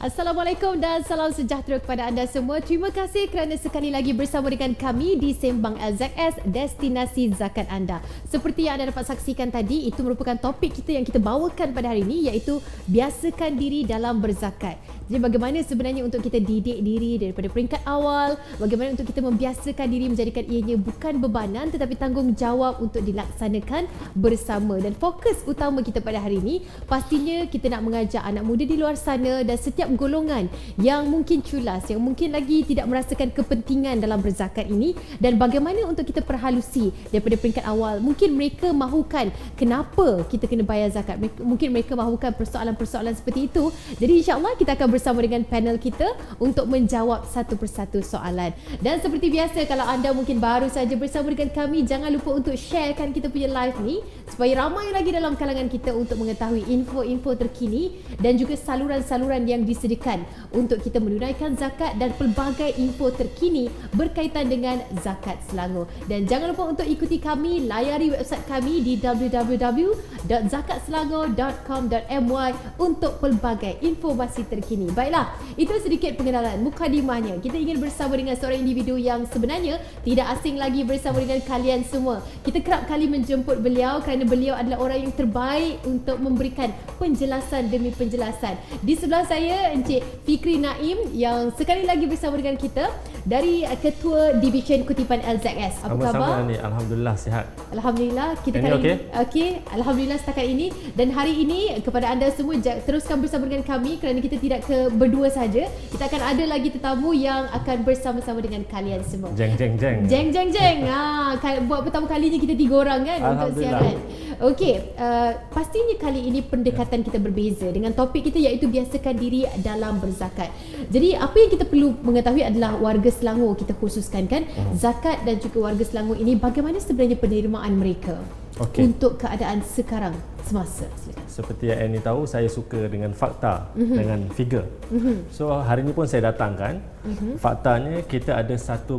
Assalamualaikum dan salam sejahtera kepada anda semua. Terima kasih kerana sekali lagi bersama dengan kami di Sembang LZS, destinasi zakat anda. Seperti yang anda dapat saksikan tadi, itu merupakan topik kita yang kita bawakan pada hari ini, iaitu biasakan diri dalam berzakat. Jadi bagaimana sebenarnya untuk kita didik diri daripada peringkat awal, bagaimana untuk kita membiasakan diri menjadikan ianya bukan bebanan tetapi tanggungjawab untuk dilaksanakan bersama. Dan fokus utama kita pada hari ini pastinya kita nak mengajak anak muda di luar sana dan setiap golongan yang mungkin culas, yang mungkin lagi tidak merasakan kepentingan dalam berzakat ini, dan bagaimana untuk kita perhalusi daripada peringkat awal. Mungkin mereka mahukan kenapa kita kena bayar zakat, mungkin mereka mahukan persoalan-persoalan seperti itu. Jadi insya-Allah kita akan bersama dengan panel kita untuk menjawab satu persatu soalan. Dan seperti biasa, kalau anda mungkin baru saja bersama dengan kami, jangan lupa untuk sharekan kita punya live ni supaya ramai lagi dalam kalangan kita untuk mengetahui info-info terkini dan juga saluran-saluran yang disediakan untuk kita menunaikan zakat dan pelbagai info terkini berkaitan dengan zakat Selangor. Dan jangan lupa untuk ikuti kami, layari website kami di www.zakatselangor.com.my untuk pelbagai informasi terkini. Baiklah, itu sedikit pengenalan mukadimahnya. Kita ingin bersama dengan seorang individu yang sebenarnya tidak asing lagi bersama dengan kalian semua. Kita kerap kali menjemput beliau kerana beliau adalah orang yang terbaik untuk memberikan penjelasan demi penjelasan. Di sebelah saya Encik Fikri Naim yang sekali lagi bersama dengan kita dari Ketua Division Kutipan LZS. Apa khabar? Ni, alhamdulillah sihat. Alhamdulillah, kita ini kali okey? Okey, alhamdulillah setakat ini. Dan hari ini kepada anda semua teruskan bersama dengan kami kerana kita tidak berdua saja. Kita akan ada lagi tetamu yang akan bersama-sama dengan kalian semua. Jeng jeng jeng. Jeng jeng jeng. Buat pertama kalinya kita 3 orang kan untuk siaran. Okey, pastinya kali ini pendekatan kita berbeza dengan topik kita, iaitu biasakan diri dalam berzakat. Jadi apa yang kita perlu mengetahui adalah warga Selangor kita khususkan kan, zakat dan juga warga Selangor ini bagaimana sebenarnya penerimaan mereka untuk keadaan sekarang semasa. Seperti yang Annie tahu, saya suka dengan fakta, dengan figure. So hari ini pun saya datangkan. Faktanya kita ada 1.5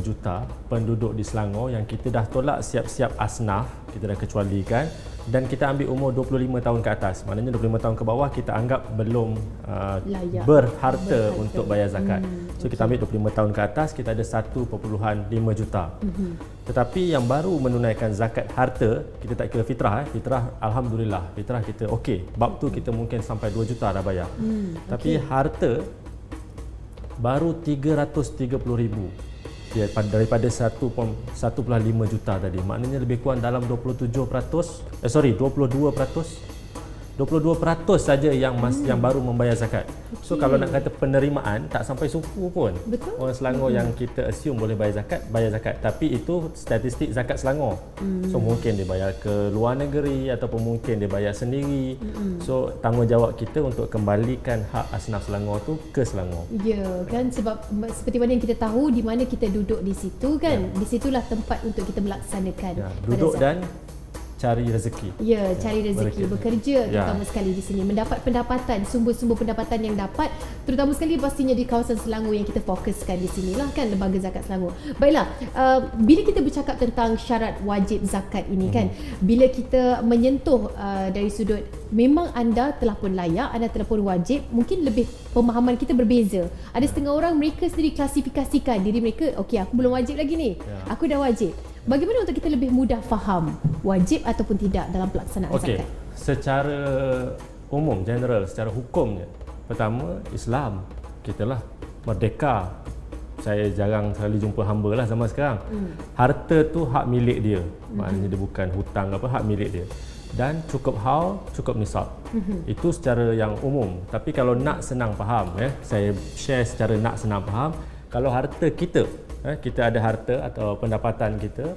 juta penduduk di Selangor yang kita dah tolak siap-siap asnaf, kita dah kecualikan, dan kita ambil umur 25 tahun ke atas. Maknanya 25 tahun ke bawah kita anggap belum berharta untuk bayar zakat. So kita ambil 25 tahun ke atas, kita ada 1.5 juta. Tetapi yang baru menunaikan zakat harta, kita tak kira fitrah. Fitrah alhamdulillah, fitrah kita okey. Bab tu kita mungkin sampai 2 juta dah bayar. Tapi harta baru 330,000 daripada 1.5 juta tadi. Maknanya lebih kurang dalam 22% saja yang baru membayar zakat. So kalau nak kata penerimaan, tak sampai suku pun. Betul. Orang Selangor yang kita assume boleh bayar zakat. Tapi itu statistik zakat Selangor. So mungkin dia bayar ke luar negeri ataupun mungkin dia bayar sendiri. So tanggungjawab kita untuk kembalikan hak asnaf Selangor tu ke Selangor. Ya kan, sebab seperti mana yang kita tahu, di mana kita duduk di situ kan, di situlah tempat untuk kita melaksanakan duduk dan cari rezeki. Ya, cari rezeki, bekerja terutama sekali di sini, mendapat pendapatan, sumber-sumber pendapatan yang dapat, terutama sekali pastinya di kawasan Selangor yang kita fokuskan di sinilah kan, Lembaga Zakat Selangor. Baiklah, bila kita bercakap tentang syarat wajib zakat ini kan, bila kita menyentuh dari sudut memang anda telah pun layak, anda telah pun wajib, mungkin lebih pemahaman kita berbeza. Ada setengah orang mereka sendiri klasifikasikan diri mereka, okey aku belum wajib lagi ni, aku dah wajib. Bagaimana untuk kita lebih mudah faham wajib ataupun tidak dalam pelaksanaan zakat? Secara umum, general, secara hukumnya, pertama Islam, kita lah merdeka. Saya jarang sekali jumpa hamba lah zaman sekarang. Harta tu hak milik dia. Maknanya dia bukan hutang apa, hak milik dia. Dan cukup haul, cukup nisab. Itu secara yang umum. Tapi kalau nak senang faham, saya share secara nak senang faham. Kalau harta kita, kita ada harta atau pendapatan kita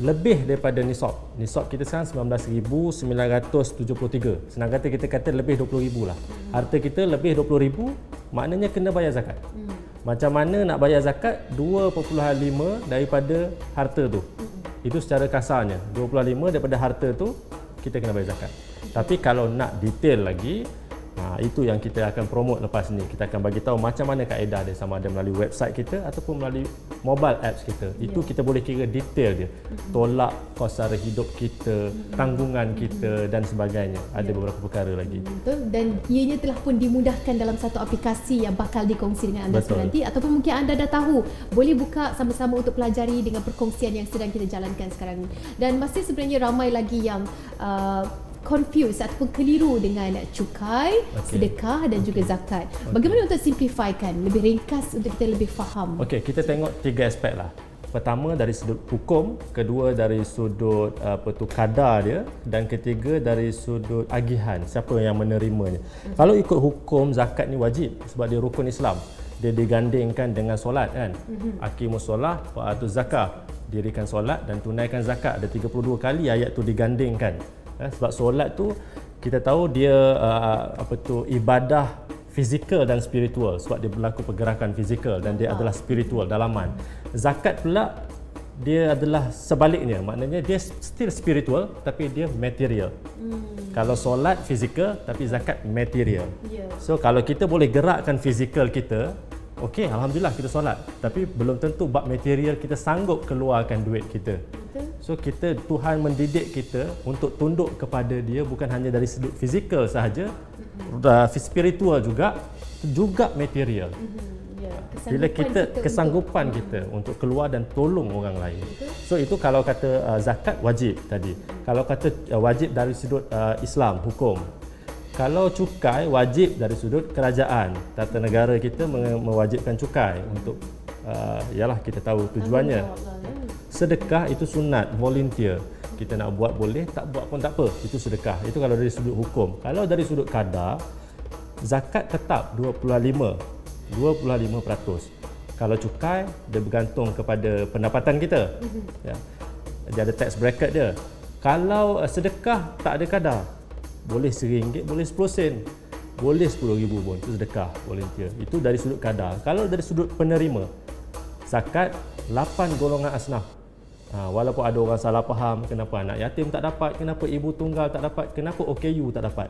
lebih daripada nisab. Nisab kita sekarang 19,973. Senang kata kita kata lebih 20,000 lah. Harta kita lebih 20,000, maknanya kena bayar zakat. Macam mana nak bayar zakat? 2.5 daripada harta tu. Itu secara kasarnya. 2.5 daripada harta tu kita kena bayar zakat. Tapi kalau nak detail lagi, Itu yang kita akan promote lepas ni. Kita akan bagi tahu macam mana kaedah dia, sama ada melalui website kita ataupun melalui mobile apps kita. Itu kita boleh kira detail dia. Tolak kos sara hidup kita, tanggungan kita dan sebagainya. Ada beberapa perkara lagi. Betul. Dan ianya telah pun dimudahkan dalam satu aplikasi yang bakal dikongsi dengan anda semua nanti, ataupun mungkin anda dah tahu, boleh buka sama-sama untuk pelajari dengan perkongsian yang sedang kita jalankan sekarang ni. Dan masih sebenarnya ramai lagi yang confused ataupun keliru dengan cukai, sedekah dan juga zakat. Bagaimana untuk simplifikan, lebih ringkas untuk kita lebih faham? Okey, kita tengok 3 aspek lah. Pertama dari sudut hukum, kedua dari sudut kadar dia, dan ketiga dari sudut agihan, siapa yang menerimanya. Kalau ikut hukum, zakat ni wajib sebab dia rukun Islam. Dia digandingkan dengan solat kan. Aqimus solah wa atuz zakah. Dirikan solat dan tunaikan zakat. Ada 32 kali ayat tu digandingkan. Sebab solat tu kita tahu dia ibadah fizikal dan spiritual, sebab dia berlaku pergerakan fizikal dan dia adalah spiritual, dalaman. Zakat pula dia adalah sebaliknya, maknanya dia still spiritual tapi dia material. Kalau solat fizikal tapi zakat material. So kalau kita boleh gerakkan fizikal kita, okey, alhamdulillah kita solat, tapi belum tentu bab material kita sanggup keluarkan duit kita. So Tuhan mendidik kita untuk tunduk kepada dia bukan hanya dari sudut fizikal sahaja, spiritual juga material. Bila kesanggupan kita untuk keluar dan tolong orang lain. So itu kalau kata zakat wajib tadi. Kalau kata wajib dari sudut Islam, hukum. Kalau cukai wajib dari sudut kerajaan. Tata negara kita mewajibkan cukai untuk yalah kita tahu tujuannya. Sedekah itu sunat, volunteer. Kita nak buat boleh, tak buat pun tak apa. Itu sedekah. Itu kalau dari sudut hukum. Kalau dari sudut kadar, zakat tetap 25%. Kalau cukai, dia bergantung kepada pendapatan kita. Ya. Dia ada tax bracket dia. Kalau sedekah, tak ada kadar. Boleh RM1, boleh 10 sen. Boleh RM10,000 pun. Itu sedekah, volunteer. Itu dari sudut kadar. Kalau dari sudut penerima, zakat 8 golongan asnaf. Walaupun ada orang salah faham, kenapa anak yatim tak dapat, kenapa ibu tunggal tak dapat, kenapa OKU tak dapat.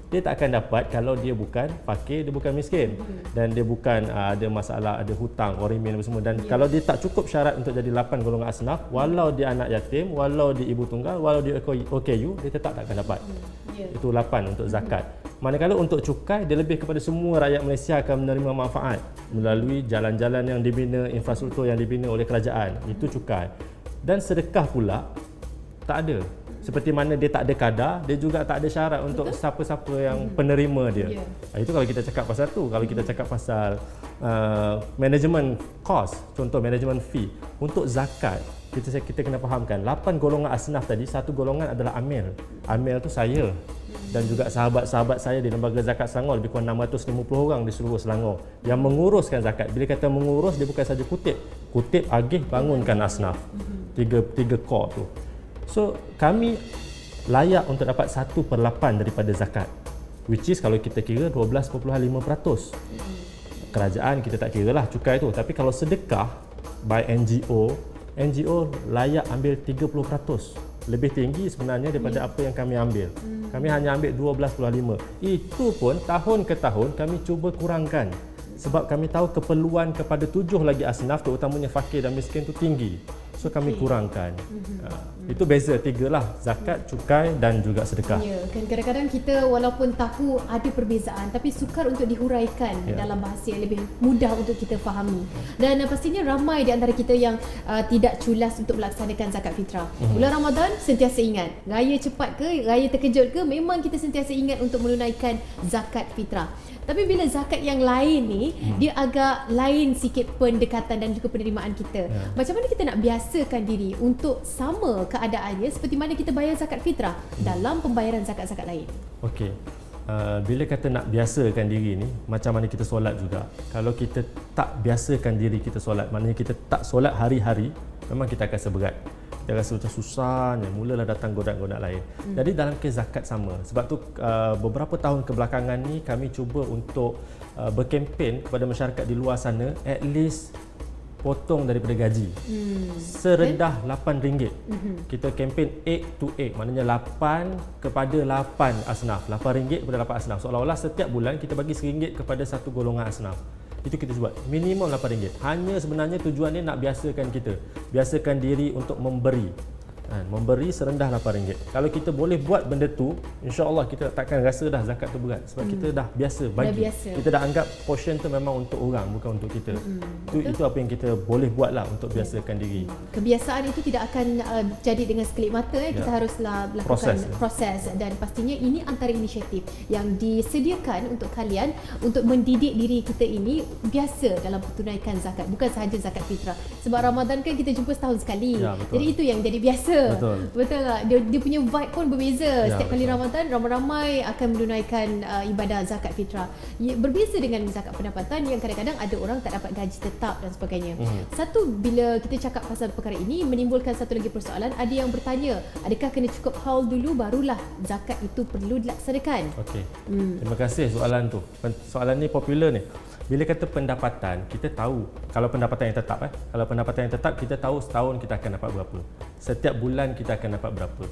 Dia tak akan dapat kalau dia bukan fakir, dia bukan miskin, dan dia bukan ada masalah, ada hutang, orimin semua. Dan kalau dia tak cukup syarat untuk jadi 8 golongan asnaf, walau dia anak yatim, walau dia ibu tunggal, walau dia OKU, dia tetap tak akan dapat. Itu 8 untuk zakat. Manakala untuk cukai, dia lebih kepada semua rakyat Malaysia akan menerima manfaat melalui jalan-jalan yang dibina, infrastruktur yang dibina oleh kerajaan. Itu cukai. Dan sedekah pula tak ada. Seperti mana dia tak ada kadar, dia juga tak ada syarat untuk siapa-siapa yang penerima dia. Itu kalau kita cakap pasal tu. Kalau kita cakap pasal management cost, contoh management fee. Untuk zakat, kita kena fahamkan 8 golongan asnaf tadi, satu golongan adalah amil. Amil tu saya dan juga sahabat-sahabat saya di Lembaga Zakat Selangor, lebih kurang 650 orang di seluruh Selangor yang menguruskan zakat. Bila kata mengurus, dia bukan saja kutip, agih, bangunkan asnaf. Tiga core tu. So kami layak untuk dapat 1/8 daripada zakat, which is kalau kita kira 12.5%. Kerajaan kita tak kira lah cukai tu, tapi kalau sedekah by NGO layak ambil 30%. Lebih tinggi sebenarnya daripada apa yang kami ambil. Kami hanya ambil 12.5. Itu pun tahun ke tahun kami cuba kurangkan. Sebab kami tahu keperluan kepada 7 lagi asnaf, terutamanya fakir dan miskin tu tinggi. So kami kurangkan. Itu beza 3 lah, zakat, cukai dan juga sedekah. Ya, kan kadang-kadang kita walaupun tahu ada perbezaan, tapi sukar untuk dihuraikan dalam bahasa yang lebih mudah untuk kita fahami. Dan pastinya ramai di antara kita yang tidak culas untuk melaksanakan zakat fitrah. Bulan Ramadan sentiasa ingat, raya cepat ke, raya terkejut ke, memang kita sentiasa ingat untuk menunaikan zakat fitrah. Tapi bila zakat yang lain ni, dia agak lain sikit pendekatan dan juga penerimaan kita. Macam mana kita nak biasakan diri untuk sama keadaannya seperti mana kita bayar zakat fitrah dalam pembayaran zakat-zakat lain? Okey. Bila kata nak biasakan diri ni, macam mana kita solat juga. Kalau kita tak biasakan diri kita solat, maknanya kita tak solat hari-hari, memang kita akan seberat. Dia rasa macam susahnya, mulalah datang godak-godak lain. Jadi dalam kes zakat sama. Sebab tu beberapa tahun kebelakangan ni kami cuba untuk berkempen kepada masyarakat di luar sana, at least potong daripada gaji. Serendah RM8. Kita kempen 8 to 8, maknanya 8 kepada 8 asnaf. RM8 kepada 8 asnaf. Seolah-olah setiap bulan kita bagi RM1 kepada satu golongan asnaf. Itu kita buat minimum RM8. Hanya sebenarnya tujuannya nak biasakan kita, biasakan diri untuk memberi. Memberi serendah RM8. Kalau kita boleh buat benda tu, insya-Allah kita takkan rasa dah zakat tu berat sebab kita dah biasa bagi. Kita dah anggap portion tu memang untuk orang, bukan untuk kita. Itu apa yang kita boleh buatlah untuk biasakan diri. Kebiasaan itu tidak akan jadi dengan sekelip mata. Kita haruslah lakukan proses dan pastinya ini antara inisiatif yang disediakan untuk kalian untuk mendidik diri kita ini biasa dalam tunaikan zakat, bukan sahaja zakat fitrah. Sebab Ramadan kan kita jumpa setahun sekali. Jadi itu yang jadi biasa. Betul tak? Dia punya vibe pun berbeza. Setiap kali Ramadan, ramai-ramai akan menunaikan ibadah zakat fitrah. Berbeza dengan zakat pendapatan yang kadang-kadang ada orang tak dapat gaji tetap dan sebagainya. Satu, bila kita cakap pasal perkara ini, menimbulkan satu lagi persoalan. Ada yang bertanya, adakah kena cukup haul dulu barulah zakat itu perlu dilaksanakan? Okey. Terima kasih soalan tu. Soalan ni popular ni. Bila kata pendapatan, kita tahu kalau pendapatan yang tetap kalau pendapatan yang tetap kita tahu setahun kita akan dapat berapa. Setiap bulan kita akan dapat berapa.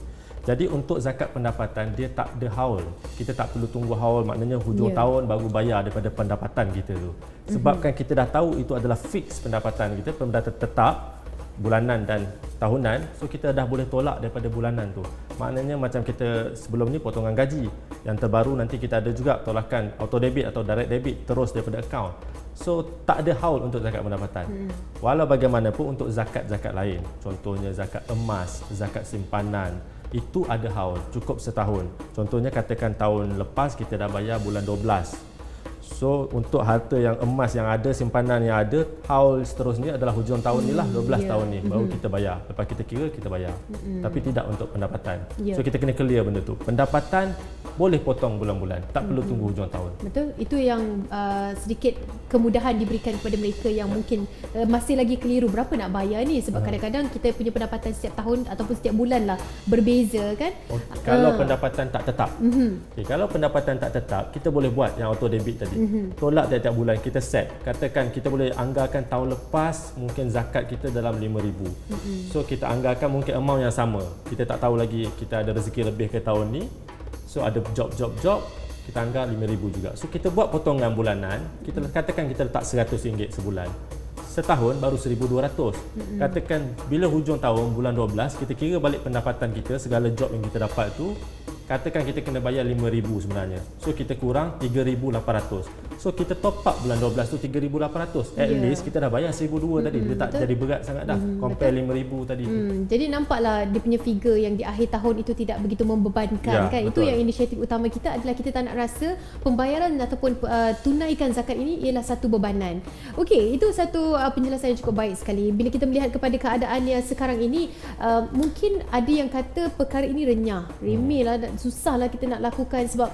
Jadi untuk zakat pendapatan dia tak ada haul. Kita tak perlu tunggu haul, maknanya hujung tahun baru bayar daripada pendapatan kita tu. Sebabkan kita dah tahu itu adalah fix pendapatan kita, pendapatan tetap bulanan dan tahunan, so kita dah boleh tolak daripada bulanan tu. Maknanya macam kita sebelum ni potongan gaji, yang terbaru nanti kita ada juga tolakan auto debit atau direct debit terus daripada akaun. So tak ada haul untuk zakat pendapatan. Walau bagaimanapun untuk zakat-zakat lain, contohnya zakat emas, zakat simpanan, itu ada haul, cukup setahun. Contohnya katakan tahun lepas kita dah bayar bulan 12. So untuk harta yang emas yang ada, simpanan yang ada, haul seterusnya adalah hujung tahun ni lah, 12 tahun ni baru kita bayar. Lepas kita kira, kita bayar. Tapi tidak untuk pendapatan. So kita kena clear benda tu. Pendapatan boleh potong bulan-bulan, tak perlu tunggu hujung tahun. Betul, itu yang sedikit kemudahan diberikan kepada mereka yang mungkin masih lagi keliru berapa nak bayar ni. Sebab kadang-kadang kita punya pendapatan setiap tahun ataupun setiap bulan lah berbeza kan. Kalau pendapatan tak tetap. Kalau pendapatan tak tetap, kita boleh buat yang auto debit tadi. Tolak tiap-tiap bulan, kita set. Katakan kita boleh anggarkan tahun lepas mungkin zakat kita dalam RM5,000. So kita anggarkan mungkin amount yang sama. Kita tak tahu lagi kita ada rezeki lebih ke tahun ni. So ada job, kita anggar RM5,000 juga. So kita buat potongan bulanan, kita katakan kita letak RM100 sebulan. Setahun baru RM1,200. Katakan bila hujung tahun bulan 12, kita kira balik pendapatan kita, segala job yang kita dapat tu, katakan kita kena bayar RM5,000 sebenarnya. So kita kurang RM3,800. So kita top up bulan 12 tu RM3,800. At least kita dah bayar RM1,200 tadi. Dia tak jadi berat sangat dah compare RM5,000 tadi. Jadi nampaklah dia punya figure yang di akhir tahun itu tidak begitu membebankan kan. Itu yang inisiatif utama kita adalah kita tak nak rasa pembayaran ataupun tunaikan zakat ini ialah satu bebanan. Okey, itu satu penjelasan yang cukup baik sekali. Bila kita melihat kepada keadaan yang sekarang ini, mungkin ada yang kata perkara ini renyah, remeh lah, susahlah kita nak lakukan sebab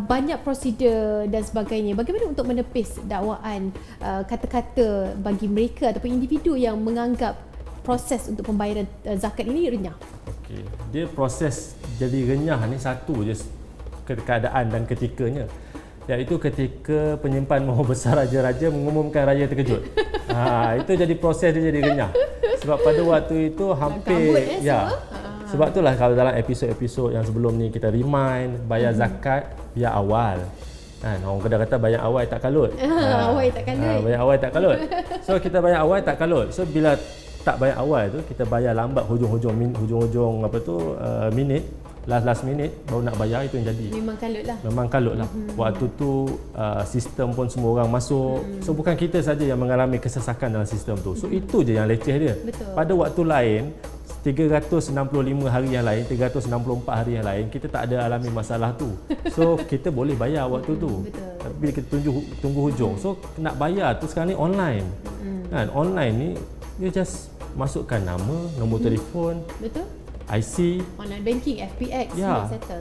banyak prosedur dan sebagainya. Bagaimana untuk menepis dakwaan kata-kata bagi mereka ataupun individu yang menganggap proses untuk pembayaran zakat ini renyah? Okey, dia proses jadi renyah ni satu je keadaan dan ketikanya, iaitu ketika penyimpan mahu besar raja-raja mengumumkan raya terkejut. Itu jadi proses dia jadi renyah. Sebab pada waktu itu hampir sebab itulah kalau dalam episod-episod yang sebelum ni kita remind bayar zakat biar awal. Orang kata bayar awal tak kalut. Awal tak kalut. Bayar awal tak kalut. So kita bayar awal tak kalut. So bila tak bayar awal tu kita bayar lambat hujung-hujung minit, last minute baru nak bayar, itu yang jadi. Memang kalut lah. Waktu tu sistem pun semua orang masuk. So bukan kita saja yang mengalami kesesakan dalam sistem tu. So itu je yang leceh dia. Pada waktu lain 365 hari yang lain, 364 hari yang lain, kita tak ada alami masalah tu. So kita boleh bayar waktu tu. Tapi kita tunggu hujung. So nak bayar tu sekarang ni online. Kan online ni dia just masukkan nama, nombor telefon, IC, online banking, FPX,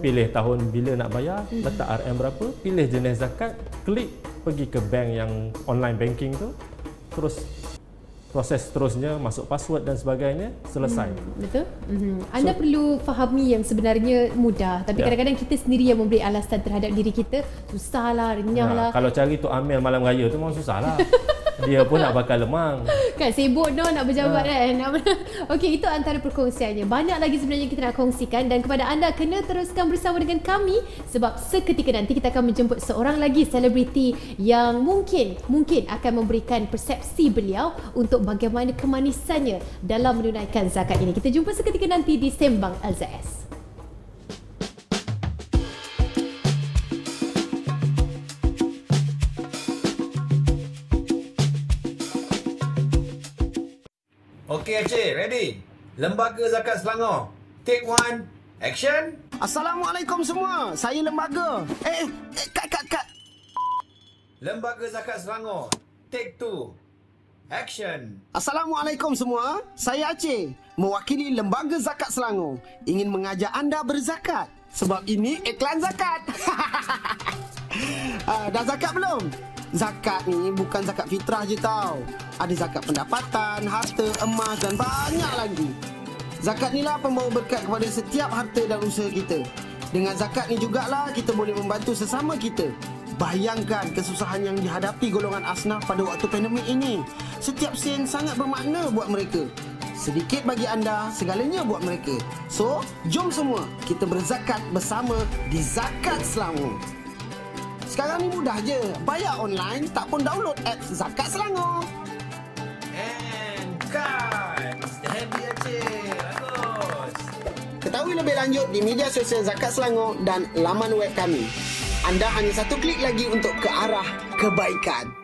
pilih tahun bila nak bayar, letak RM berapa, pilih jenis zakat, klik pergi ke bank yang online banking tu, terus proses seterusnya, masuk password dan sebagainya, selesai. Anda perlu fahami yang sebenarnya mudah, tapi kadang-kadang kita sendiri yang memberi alasan terhadap diri kita. Susahlah, renyahlah. Kalau cari tu Amil malam raya tu memang susahlah. dia pun nak bakal lemang. Kan sibuk nak berjabat kan. Okey, itu antara perkongsiannya. Banyak lagi sebenarnya kita nak kongsikan dan kepada anda kena teruskan bersama dengan kami sebab seketika nanti kita akan menjemput seorang lagi selebriti yang mungkin akan memberikan persepsi beliau untuk bagaimana kemanisannya dalam menunaikan zakat ini. Kita jumpa seketika nanti di Sembang LZS. Okey Aceh, ready? Lembaga Zakat Selangor. Take 1, action. Assalamualaikum semua. Saya lembaga. Kat. Lembaga Zakat Selangor. Take 2, action. Assalamualaikum semua. Saya Aceh, mewakili Lembaga Zakat Selangor. Ingin mengajak anda berzakat. Sebab ini iklan zakat. Dah zakat belum? Zakat ni bukan zakat fitrah je tau. Ada zakat pendapatan, harta, emas dan banyak lagi. Zakat ni lah pembawa berkat kepada setiap harta dan usaha kita. Dengan zakat ni jugalah kita boleh membantu sesama kita. Bayangkan kesusahan yang dihadapi golongan asnaf pada waktu pandemik ini. Setiap sen sangat bermakna buat mereka. Sedikit bagi anda, segalanya buat mereka. So, jom semua kita berzakat bersama di Zakat Selangor. Sekarang ni mudah je. Bayar online, tak pun download app Zakat Selangor. And cut. Happy Aceh. Bagus. Ketahui lebih lanjut di media sosial Zakat Selangor dan laman web kami. Anda hanya satu klik lagi untuk ke arah kebaikan.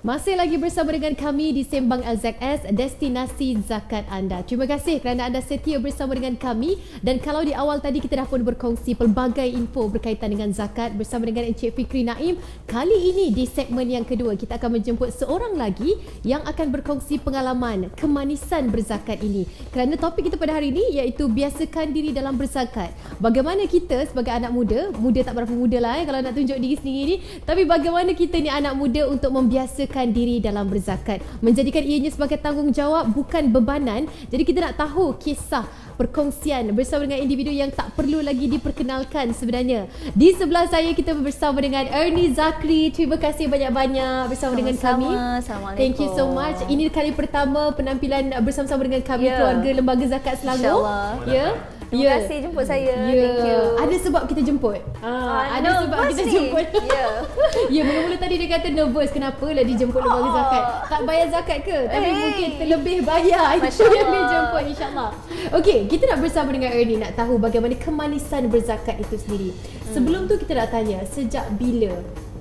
Masih lagi bersama dengan kami di Sembang LZS, destinasi zakat anda. Terima kasih kerana anda setia bersama dengan kami. Dan kalau di awal tadi kita dah pun berkongsi pelbagai info berkaitan dengan zakat bersama dengan Encik Fikri Naim. Kali ini di segmen yang kedua kita akan menjemput seorang lagi yang akan berkongsi pengalaman kemanisan berzakat ini. Kerana topik kita pada hari ini iaitu biasakan diri dalam berzakat. Bagaimana kita sebagai anak muda tak berapa muda lah kalau nak tunjuk diri sendiri ni, tapi bagaimana kita ni anak muda untuk membiasakan diri dalam berzakat, menjadikan ianya sebagai tanggungjawab bukan bebanan. Jadi kita nak tahu kisah perkongsian bersama dengan individu yang tak perlu lagi diperkenalkan sebenarnya. Di sebelah saya kita bersama dengan Ernie Zakri. Terima kasih banyak-banyak bersama dengan kami. Assalamualaikum. Thank you so much. Ini kali pertama penampilan bersama-sama dengan kami, keluarga Lembaga Zakat Selangor. InsyaAllah. Terima kasih jemput saya. Thank you. Ada sebab kita jemput. Ada sebab kita jemput. Ya, mula-mula tadi dia kata nervous. Kenapa lah dijemput lembaga zakat? Tak bayar zakat ke? Tapi mungkin terlebih bayar. Itu yang dijemput, insyaAllah. Okey, kita nak bersama dengan Ernie nak tahu bagaimana kemanisan berzakat itu sendiri. Sebelum tu kita nak tanya, sejak bila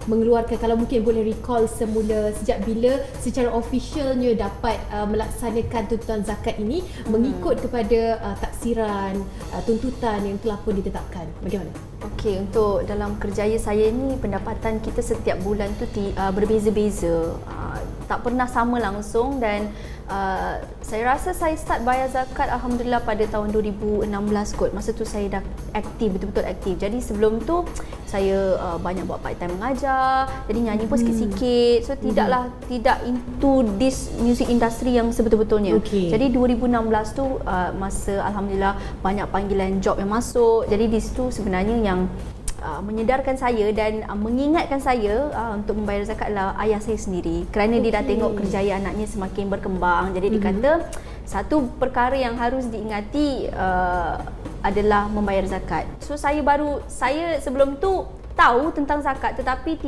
mengeluarkan, kalau mungkin boleh recall semula, sejak bila secara officialnya dapat melaksanakan tuntutan zakat ini mengikut kepada taksiran, tuntutan yang telah pun ditetapkan? Bagaimana? Okey, untuk dalam kerjaya saya ni pendapatan kita setiap bulan tu berbeza-beza. Tak pernah sama langsung dan saya rasa saya start bayar zakat alhamdulillah pada tahun 2016 kot. Masa tu saya dah aktif, betul-betul aktif. Jadi sebelum tu saya banyak buat part time mengajar, jadi nyanyi pun sikit-sikit. So tidak into this music industry yang sebetul-betulnya. Jadi 2016 tu masa alhamdulillah banyak panggilan job yang masuk. Jadi di situ sebenarnya yang menyedarkan saya dan mengingatkan saya untuk membayar zakat adalah ayah saya sendiri, kerana dia dah tengok kerjaya anaknya semakin berkembang. Jadi dia kata satu perkara yang harus diingati adalah membayar zakat. So saya sebelum tu tahu tentang zakat tetapi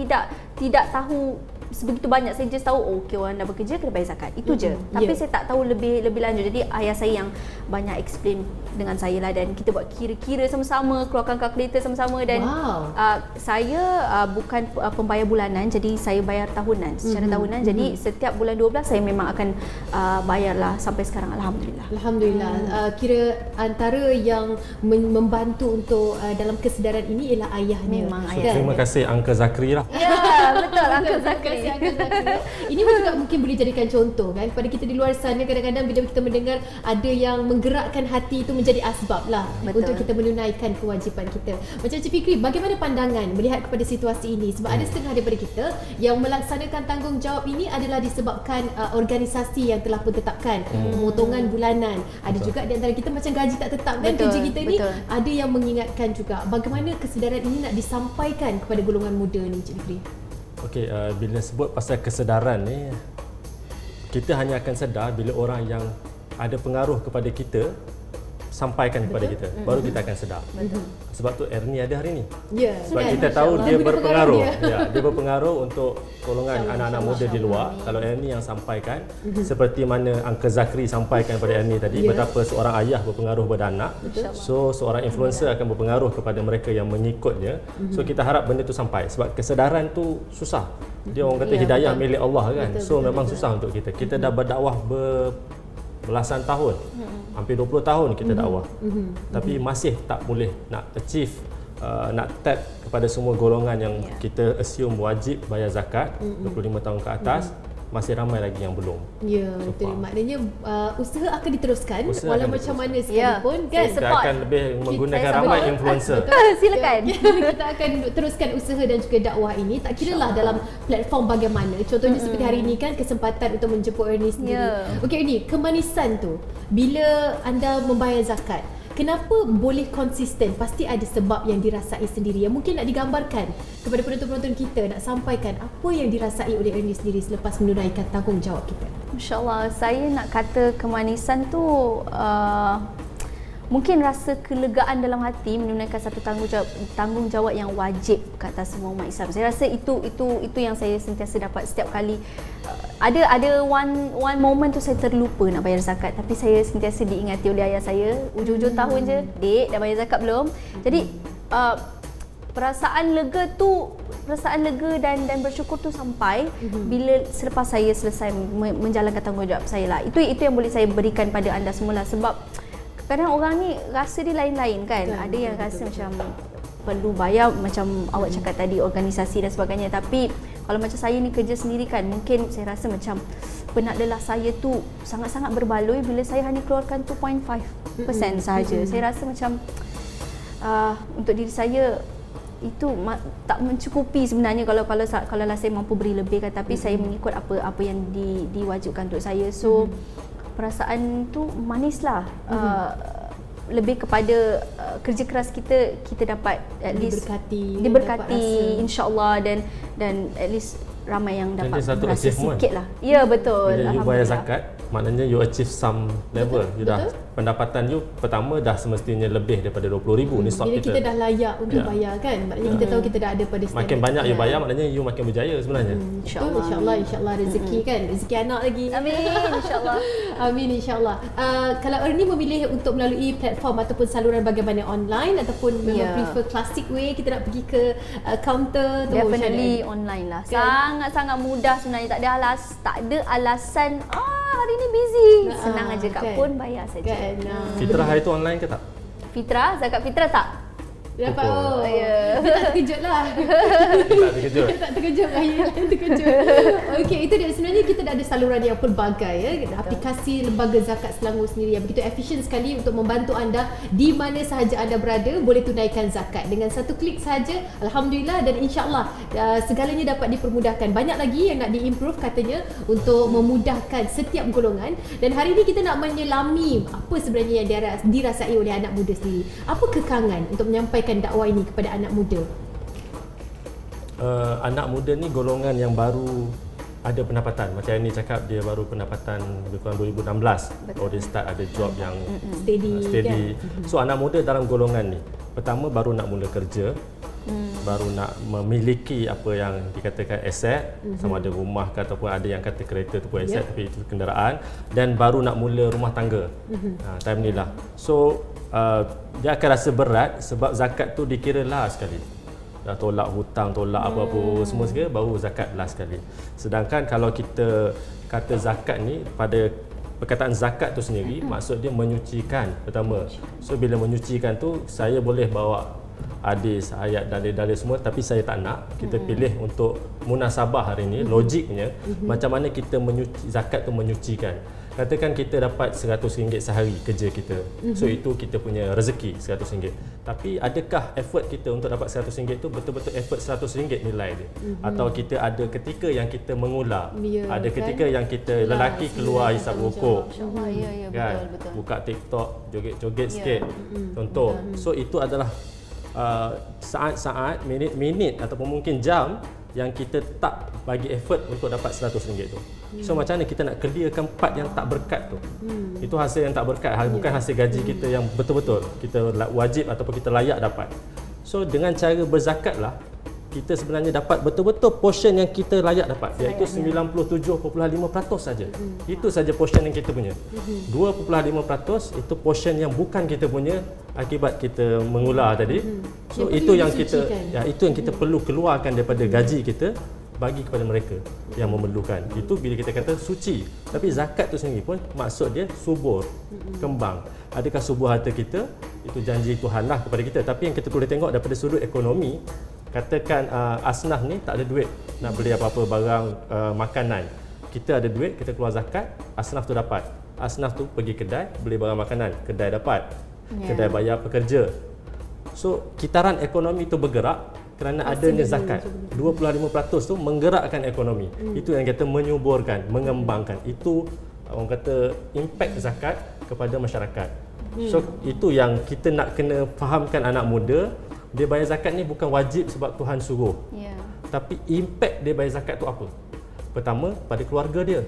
tidak tahu sebegitu banyak. Saya just tahu okey, orang dah bekerja kena bayar zakat, itu je. Tapi saya tak tahu lebih lanjut. Jadi ayah saya yang banyak explain dengan saya lah, dan kita buat kira-kira sama-sama, keluarkan kalkulator sama-sama. Dan saya bukan pembayar bulanan, jadi saya bayar tahunan, secara tahunan. Jadi setiap bulan 12 saya memang akan bayarlah sampai sekarang, alhamdulillah. Alhamdulillah. Kira antara yang membantu untuk dalam kesedaran ini ialah ayahnya. Memang ayah. Terima kasih Uncle Zakri lah. Ya, betul Uncle Zakri. kasih Uncle Zakri. Ini pun juga mungkin boleh jadikan contoh kan kepada kita di luar sana. Kadang-kadang bila kita mendengar ada yang menggerakkan hati itu menjadi asbab lah untuk kita menunaikan kewajipan kita. Macam Cik Fikri, bagaimana pandangan melihat kepada situasi ini? Sebab ada setengah daripada kita yang melaksanakan tanggungjawab ini adalah disebabkan organisasi yang telah pun tetapkan pemotongan bulanan. Ada juga di antara kita macam gaji tak tetap kan, kerja kita ni. Ada yang mengingatkan juga bagaimana kesedaran ini nak disampaikan kepada golongan muda ni, Cik Fikri. Okey, bila sebut pasal kesedaran ni, kita hanya akan sedar bila orang yang ada pengaruh kepada kita sampaikan kepada kita, baru kita akan sedar. Sebab tu Ernie ada hari ni. Ya. Sebab kita tahu dia berpengaruh. Dia berpengaruh untuk golongan anak-anak muda di luar. Kalau Ernie yang sampaikan, seperti mana Uncle Zakri sampaikan kepada Ernie tadi, betapa seorang ayah berpengaruh pada anak. So seorang influencer akan berpengaruh kepada mereka yang mengikutnya. So kita harap benda tu sampai. Sebab kesedaran tu susah. Dia orang kata hidayah milik Allah kan. So memang susah untuk kita. Kita dah berdakwah belasan tahun, hampir 20 tahun kita dakwah, tapi masih tak boleh nak achieve, nak tap kepada semua golongan yang kita assume wajib bayar zakat 25 tahun ke atas. Masih ramai lagi yang belum. Ya, betul. Maknanya usaha akan diteruskan walau macam mana sekalipun kan. Kita akan lebih menggunakan ramai influencer. Silakan. Kita akan teruskan usaha dan juga dakwah ini, tak kiralah dalam platform bagaimana. Contohnya seperti hari ini kan, kesempatan untuk menjemput Ernie sendiri. Okey Ernie, kemanisan tu bila anda membayar zakat, kenapa boleh konsisten? Pasti ada sebab yang dirasai sendiri yang mungkin nak digambarkan kepada penonton-penonton kita, nak sampaikan apa yang dirasai oleh Ernie sendiri selepas menunaikan tanggungjawab kita. InsyaAllah, saya nak kata kemanisan tu mungkin rasa kelegaan dalam hati menunaikan satu tanggungjawab yang wajib ke atas semua umat Islam. Saya rasa itu yang saya sentiasa dapat setiap kali. Ada one moment tu saya terlupa nak bayar zakat, tapi saya sentiasa diingati oleh ayah saya, ujung-ujung tahun je, "Dek, dah bayar zakat belum?" Jadi perasaan lega dan bersyukur tu sampai bila selepas saya selesai menjalankan tanggungjawab saya lah. Itu yang boleh saya berikan pada anda semua lah. Sebab kadang orang ni rasa dia lain-lain kan. Ada yang rasa macam perlu bayar, macam awak cakap tadi, organisasi dan sebagainya. Tapi kalau macam saya ni kerja sendiri kan, mungkin saya rasa macam penat lelah saya tu sangat-sangat berbaloi bila saya hanya keluarkan 2.5% sahaja. Saya rasa macam untuk diri saya itu tak mencukupi sebenarnya kalau saya mampu beri lebih kan. Tapi saya mengikut apa yang diwajibkan untuk saya. So perasaan tu manislah. Lebih kepada kerja keras kita dapat at least diberkati insya-Allah, dan at least ramai yang dapat berasa sikit lah. Ya, betul. Bila you bayar zakat, maknanya you achieve some level. You dah pendapatan you pertama dah semestinya lebih daripada 20,000 ni stop kita dah layak untuk bayar kan. Maknanya kita tahu kita dah ada pada standard. Makin banyak you bayar, maknanya you makin berjaya sebenarnya. InsyaAllah rezeki kan, rezeki anak lagi. Amin insya-Allah. Amin insya-Allah. Kalau Ernie memilih untuk melalui platform ataupun saluran bagaimana, online ataupun memang prefer classic way, kita nak pergi ke counter tu? Definitely online lah. Sangat-sangat mudah sebenarnya, tak ada alasan hari ni busy. Senang aja kat phone, bayar saja. Fitrah hari tu online ke tak? Zakat fitrah tak? Dapat. Tak terkejut lah. Tak terkejut. Okey, itu dia. Sebenarnya kita dah ada saluran yang pelbagai ya. Aplikasi Lembaga Zakat Selangor sendiri yang begitu efisien sekali untuk membantu anda di mana sahaja anda berada boleh tunaikan zakat dengan satu klik sahaja. Alhamdulillah, dan insya-Allah segalanya dapat dipermudahkan. Banyak lagi yang nak diimprove katanya untuk memudahkan setiap golongan. Dan hari ini kita nak menyelami apa sebenarnya yang dirasai oleh anak muda sendiri. Apa kekangan untuk menyampaikan dakwah ini kepada anak muda? Anak muda ni golongan yang baru ada pendapatan. Macam ini cakap, dia baru pendapatan lebih kurang 2016. Dia start ada job yang steady. So anak muda dalam golongan ni, pertama baru nak mula kerja, baru nak memiliki apa yang dikatakan aset, sama ada rumah ke ataupun ada yang kata kereta tu pun aset, tapi itu kenderaan, dan baru nak mula rumah tangga. Time ni lah. So dia akan rasa berat sebab zakat tu dikira last sekali. Dah tolak hutang, tolak apa-apa semua sekali, baru zakat last sekali. Sedangkan kalau kita kata zakat ni, pada perkataan zakat tu sendiri, maksud dia menyucikan pertama. So bila menyucikan tu, saya boleh bawa hadis, ayat, dalil-dalil semua, tapi saya tak nak. Kita pilih untuk munasabah hari ini, logiknya macam mana kita zakat tu menyucikan. Katakan kita dapat RM100 sehari kerja kita. So itu kita punya rezeki RM100. Tapi adakah effort kita untuk dapat RM100 itu betul-betul effort RM100 nilai dia? Atau kita ada ketika yang kita mengular. Ada ketika yang kita lelaki keluar hisap rokok. Ya, Kan? betul. Buka TikTok, joget-joget sikit. Contoh. So itu adalah saat-saat, minit-minit ataupun mungkin jam yang kita tak bagi effort untuk dapat RM100 tu. So macam mana kita nak clearkan part yang tak berkat tu? Itu hasil yang tak berkat, bukan hasil gaji kita yang betul-betul kita wajib ataupun kita layak dapat. So dengan cara berzakat lah, kita sebenarnya dapat betul-betul portion yang kita layak dapat, iaitu 97.5% saja. Itu saja portion yang kita punya. 2.5% itu portion yang bukan kita punya akibat kita mengular tadi. So itu yang kita itu yang kita perlu keluarkan daripada gaji kita bagi kepada mereka yang memerlukan. Itu bila kita kata suci. Tapi zakat tu sendiri pun maksud dia subur, kembang. Adakah subur harta kita? Itu janji Tuhan lah kepada kita. Tapi yang kita boleh tengok daripada sudut ekonomi, katakan asnaf ni tak ada duit nak beli apa-apa barang makanan. Kita ada duit, kita keluar zakat, asnaf tu dapat. Asnaf tu pergi kedai, beli barang makanan, kedai dapat. Kedai bayar pekerja. So kitaran ekonomi tu bergerak kerana adanya zakat. 2.5% tu menggerakkan ekonomi. Itu yang kita menyuburkan, mengembangkan. Itu orang kata impact zakat kepada masyarakat. So itu yang kita nak kena fahamkan anak muda. Dia bayar zakat ni bukan wajib sebab Tuhan suruh. Tapi impact dia bayar zakat tu apa? Pertama, pada keluarga dia.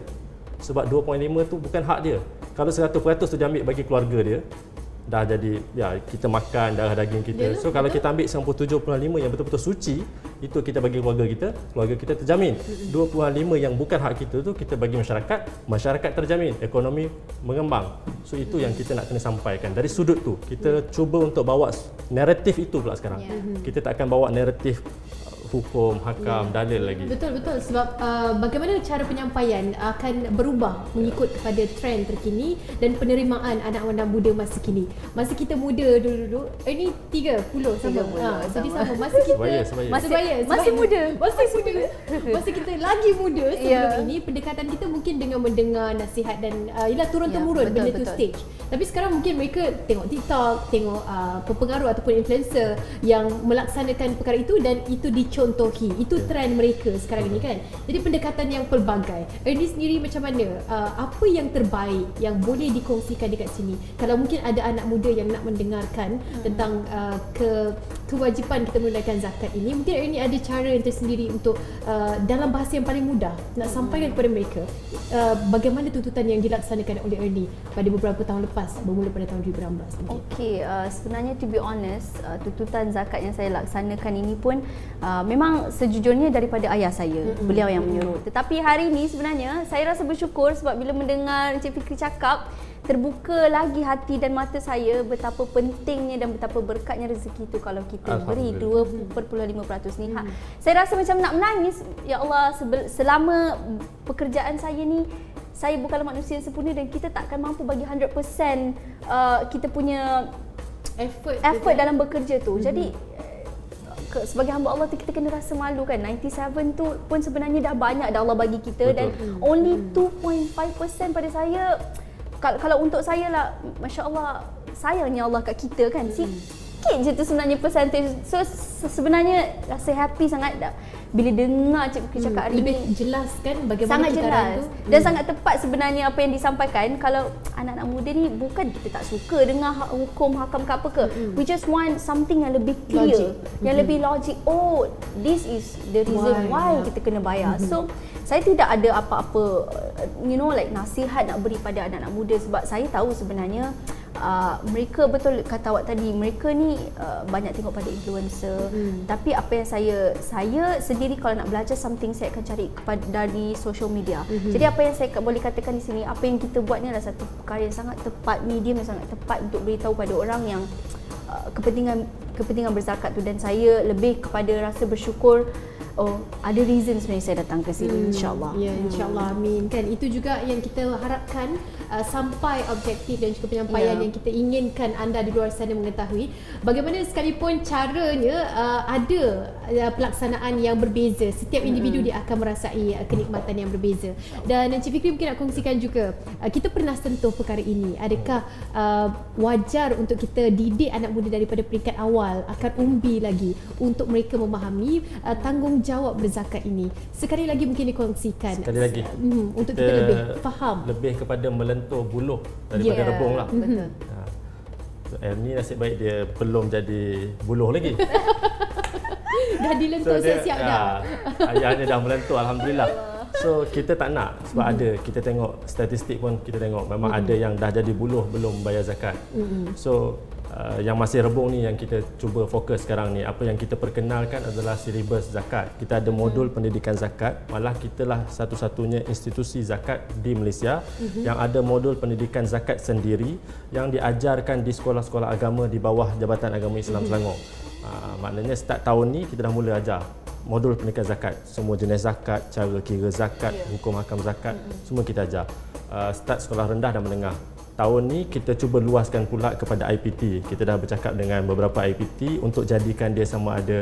Sebab 2.5 tu bukan hak dia. Kalau 100% tu dia ambil bagi keluarga dia, dah jadi kita makan darah daging kita. So kalau kita ambil 97.5 yang betul-betul suci, itu kita bagi keluarga kita terjamin. 2.5 yang bukan hak kita tu kita bagi masyarakat terjamin, ekonomi mengembang. So itu yang kita nak kena sampaikan. Dari sudut tu kita cuba untuk bawa naratif itu pula sekarang. Kita tak akan bawa naratif hukum, hakam, dalil lagi. Betul sebab bagaimana cara penyampaian akan berubah mengikut kepada trend terkini dan penerimaan anak-anak muda masa kini. Masa kita muda dulu, ini 30 sama. Jadi sama. Masa kita masih muda. Masa kita lagi muda sebelum ini, pendekatan kita mungkin dengan mendengar nasihat dan ialah turun-temurun benda tu stage. Tapi sekarang mungkin mereka tengok TikTok, tengok pepengaruh ataupun influencer yang melaksanakan perkara itu dan itu dicontohi. Itu trend mereka sekarang ini kan. Jadi pendekatan yang pelbagai. Ernie sendiri macam mana? Apa yang terbaik yang boleh dikongsikan dekat sini? Kalau mungkin ada anak muda yang nak mendengarkan tentang kewajipan kita menunaikan zakat ini, mungkin Ernie ada cara yang tersendiri untuk dalam bahasa yang paling mudah nak sampaikan kepada mereka bagaimana tuntutan yang dilaksanakan oleh Ernie pada beberapa tahun lepas bermula pada tahun 2016. Okey, sebenarnya to be honest, tuntutan zakat yang saya laksanakan ini pun memang sejujurnya daripada ayah saya, beliau yang menyuruh. Tetapi hari ini sebenarnya saya rasa bersyukur sebab bila mendengar Encik Fikri cakap, terbuka lagi hati dan mata saya betapa pentingnya dan betapa berkatnya rezeki itu kalau kita beri 2.5% ni. Saya rasa macam nak menangis. Ya Allah, selama pekerjaan saya ni, saya bukanlah manusia yang sempurna dan kita tak akan mampu bagi 100% kita punya effort dalam bekerja tu. Jadi sebagai hamba Allah kita kena rasa malu kan. 97 tu pun sebenarnya dah banyak dah Allah bagi kita. Betul. Dan only 2.5% pada saya, kalau untuk saya lah, Masya Allah, sayangnya Allah kat kita kan. Sikit je tu sebenarnya percentage. So sebenarnya rasa happy sangat dah bila dengar Cik Fikri cakap hari lebih ni. jelas kan bagaimana sangat jelas tu. Dan sangat tepat sebenarnya apa yang disampaikan. Kalau anak-anak muda ni bukan kita tak suka dengar hukum, hakam ke apa ke. We just want something yang lebih clear, yang lebih logik. Oh, this is the reason why kita kena bayar. So saya tidak ada apa-apa like nasihat nak beri pada anak-anak muda sebab saya tahu sebenarnya mereka, betul kata awak tadi, mereka ni banyak tengok pada influencer. Tapi apa yang saya sendiri kalau nak belajar something, saya akan cari dari social media. Jadi apa yang saya boleh katakan di sini, apa yang kita buat ni adalah satu perkara yang sangat tepat, medium yang sangat tepat untuk beritahu pada orang yang kepentingan berzakat tu. Dan saya lebih kepada rasa bersyukur. Oh, ada reason sebenarnya saya datang ke sini, insya-Allah. Ya, insya-Allah, amin. Kan itu juga yang kita harapkan sampai objektif dan juga penyampaian yang kita inginkan anda di luar sana mengetahui. Bagaimana sekalipun caranya ada pelaksanaan yang berbeza. Setiap individu dia akan merasai kenikmatan yang berbeza. Dan Encik Fikri mungkin nak kongsikan juga, kita pernah sentuh perkara ini. Adakah wajar untuk kita didik anak muda daripada peringkat awal akan umbi lagi untuk mereka memahami tanggungjawab berzakat ini? Sekali lagi mungkin dikongsikan. Sekali lagi. Untuk kita lebih faham. Lebih kepada melentur buluh daripada rebung lah. Betul. Ni nasib baik dia belum jadi buluh lagi. Dah dilentur siap-siap dah. Ayahnya dah melentur, alhamdulillah. So kita tak nak sebab ada, kita tengok statistik pun kita tengok memang ada yang dah jadi buluh belum bayar zakat. So yang masih rebung ni yang kita cuba fokus sekarang ni. Apa yang kita perkenalkan adalah silibus zakat. Kita ada modul pendidikan zakat. Malah kita lah satu-satunya institusi zakat di Malaysia yang ada modul pendidikan zakat sendiri yang diajarkan di sekolah-sekolah agama di bawah Jabatan Agama Islam Selangor. Maknanya start tahun ni kita dah mula ajar modul pendidikan zakat. Semua jenis zakat, cara kira zakat, hukum hakam zakat, semua kita ajar. Start sekolah rendah dan menengah. Tahun ni kita cuba luaskan pula kepada IPT. Kita dah bercakap dengan beberapa IPT untuk jadikan dia sama ada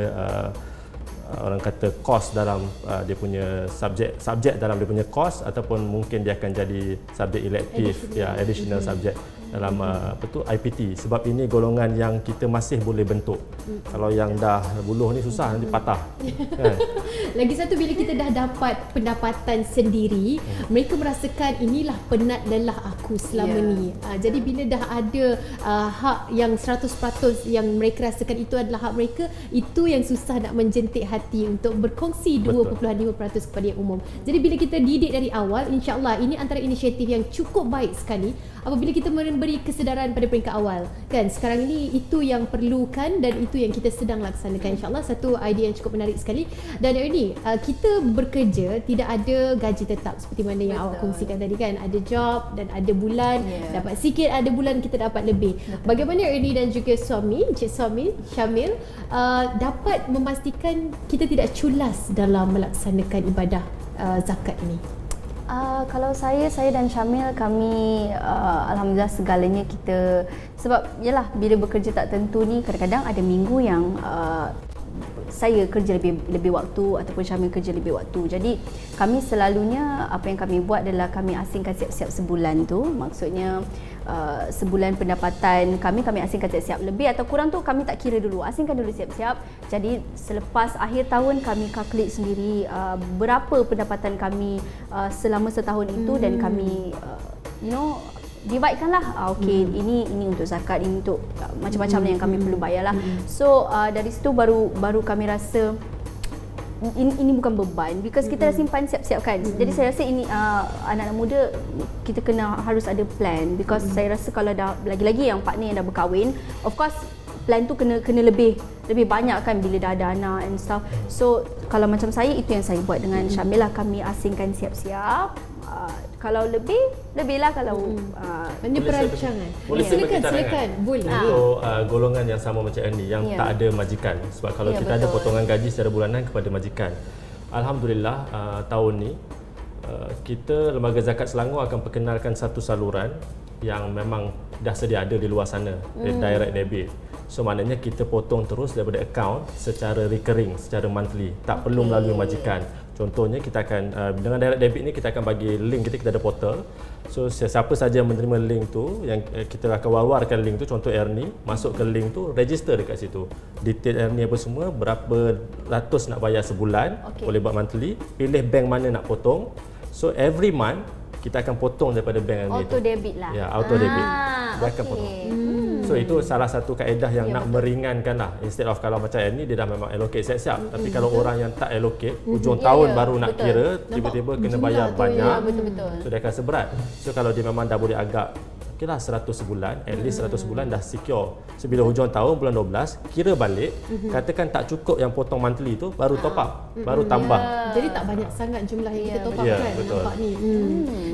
orang kata kos dalam dia punya subjek dalam dia punya kos, ataupun mungkin dia akan jadi subjek elektif, additional subjek dalam IPT. Sebab ini golongan yang kita masih boleh bentuk. Kalau yang dah buluh ni susah, nanti patah. Kan? Lagi satu, bila kita dah dapat pendapatan sendiri, mereka merasakan inilah penat lelah aku selama ni. Jadi bila dah ada hak yang 100% yang mereka rasakan itu adalah hak mereka, itu yang susah nak menjentik hati untuk berkongsi 2.5% kepada yang umum. Jadi bila kita didik dari awal, insya-Allah ini antara inisiatif yang cukup baik sekali apabila kita memberi kesedaran pada peringkat awal. Kan sekarang ini itu yang perlukan dan itu yang kita sedang laksanakan. InsyaAllah satu idea yang cukup menarik sekali. Dan ini kita bekerja tidak ada gaji tetap seperti mana yang awak kongsikan tadi kan. Ada job dan ada bulan, dapat sikit, ada bulan kita dapat lebih. Bagaimana Ernie dan juga suami, Encik Suami Syamil dapat memastikan kita tidak culas dalam melaksanakan ibadah zakat ini? Kalau saya dan Syamil, kami alhamdulillah segalanya kita, sebab yalah bila bekerja tak tentu ni, kadang-kadang ada minggu yang saya kerja lebih waktu ataupun Syamil kerja lebih waktu. Jadi kami selalunya apa yang kami buat adalah kami asingkan siap-siap sebulan tu. Maksudnya sebulan pendapatan kami asingkan siap-siap, lebih atau kurang tu kami tak kira dulu, asingkan dulu siap-siap. Jadi selepas akhir tahun kami kalkulate sendiri berapa pendapatan kami selama setahun itu, dan kami divide kan lah. Okey, ini untuk zakat, ini untuk macam-macam yang kami perlu bayar lah. So dari situ baru kami rasa ini bukan beban, because kita dah simpan siap-siap kan. Jadi saya rasa ini anak-anak muda kita harus ada plan, because saya rasa kalau dah lagi-lagi yang partner yang dah berkahwin, of course plan tu kena lebih banyak kan bila dah ada anak and stuff. So kalau macam saya, itu yang saya buat dengan Syamil lah, kami asingkan siap-siap. Kalau lebih lah kalau ini perancangan. Boleh silakan. Boleh. Untuk golongan yang sama macam Ernie yang tak ada majikan. Sebab kalau kita ada potongan gaji secara bulanan kepada majikan. Alhamdulillah tahun ni kita Lembaga Zakat Selangor akan perkenalkan satu saluran yang memang dah sedia ada di luar sana, direct debit. So maknanya kita potong terus daripada akaun secara recurring, secara monthly, tak perlu melalui majikan. Contohnya kita akan dengan direct debit ni kita akan bagi link kita ada portal. So siapa saja yang menerima link tu, yang kita akan war-warkan link tu, contoh Ernie, masuk ke link tu, register dekat situ. Detail Ernie apa semua, berapa ratus nak bayar sebulan, boleh buat monthly, pilih bank mana nak potong. So every month kita akan potong daripada bank Ernie. Auto debit lah. Ya, auto debit. Dia akan potong. So itu salah satu kaedah yang nak meringankan lah. Instead of kalau macam ni dia dah memang allocate siap-siap. Tapi kalau orang yang tak allocate, ujung tahun baru nak kira, tiba-tiba kena bayar banyak. Betul-betul. So dia akan seberat. So kalau dia memang dah boleh agak okeylah 100 sebulan, at least 100 sebulan dah secure. So bila hujung tahun bulan 12 kira balik, katakan tak cukup yang potong monthly tu, baru top up, baru tambah. Jadi tak banyak sangat jumlah yang kita top up kan. Betul. Nampak ni.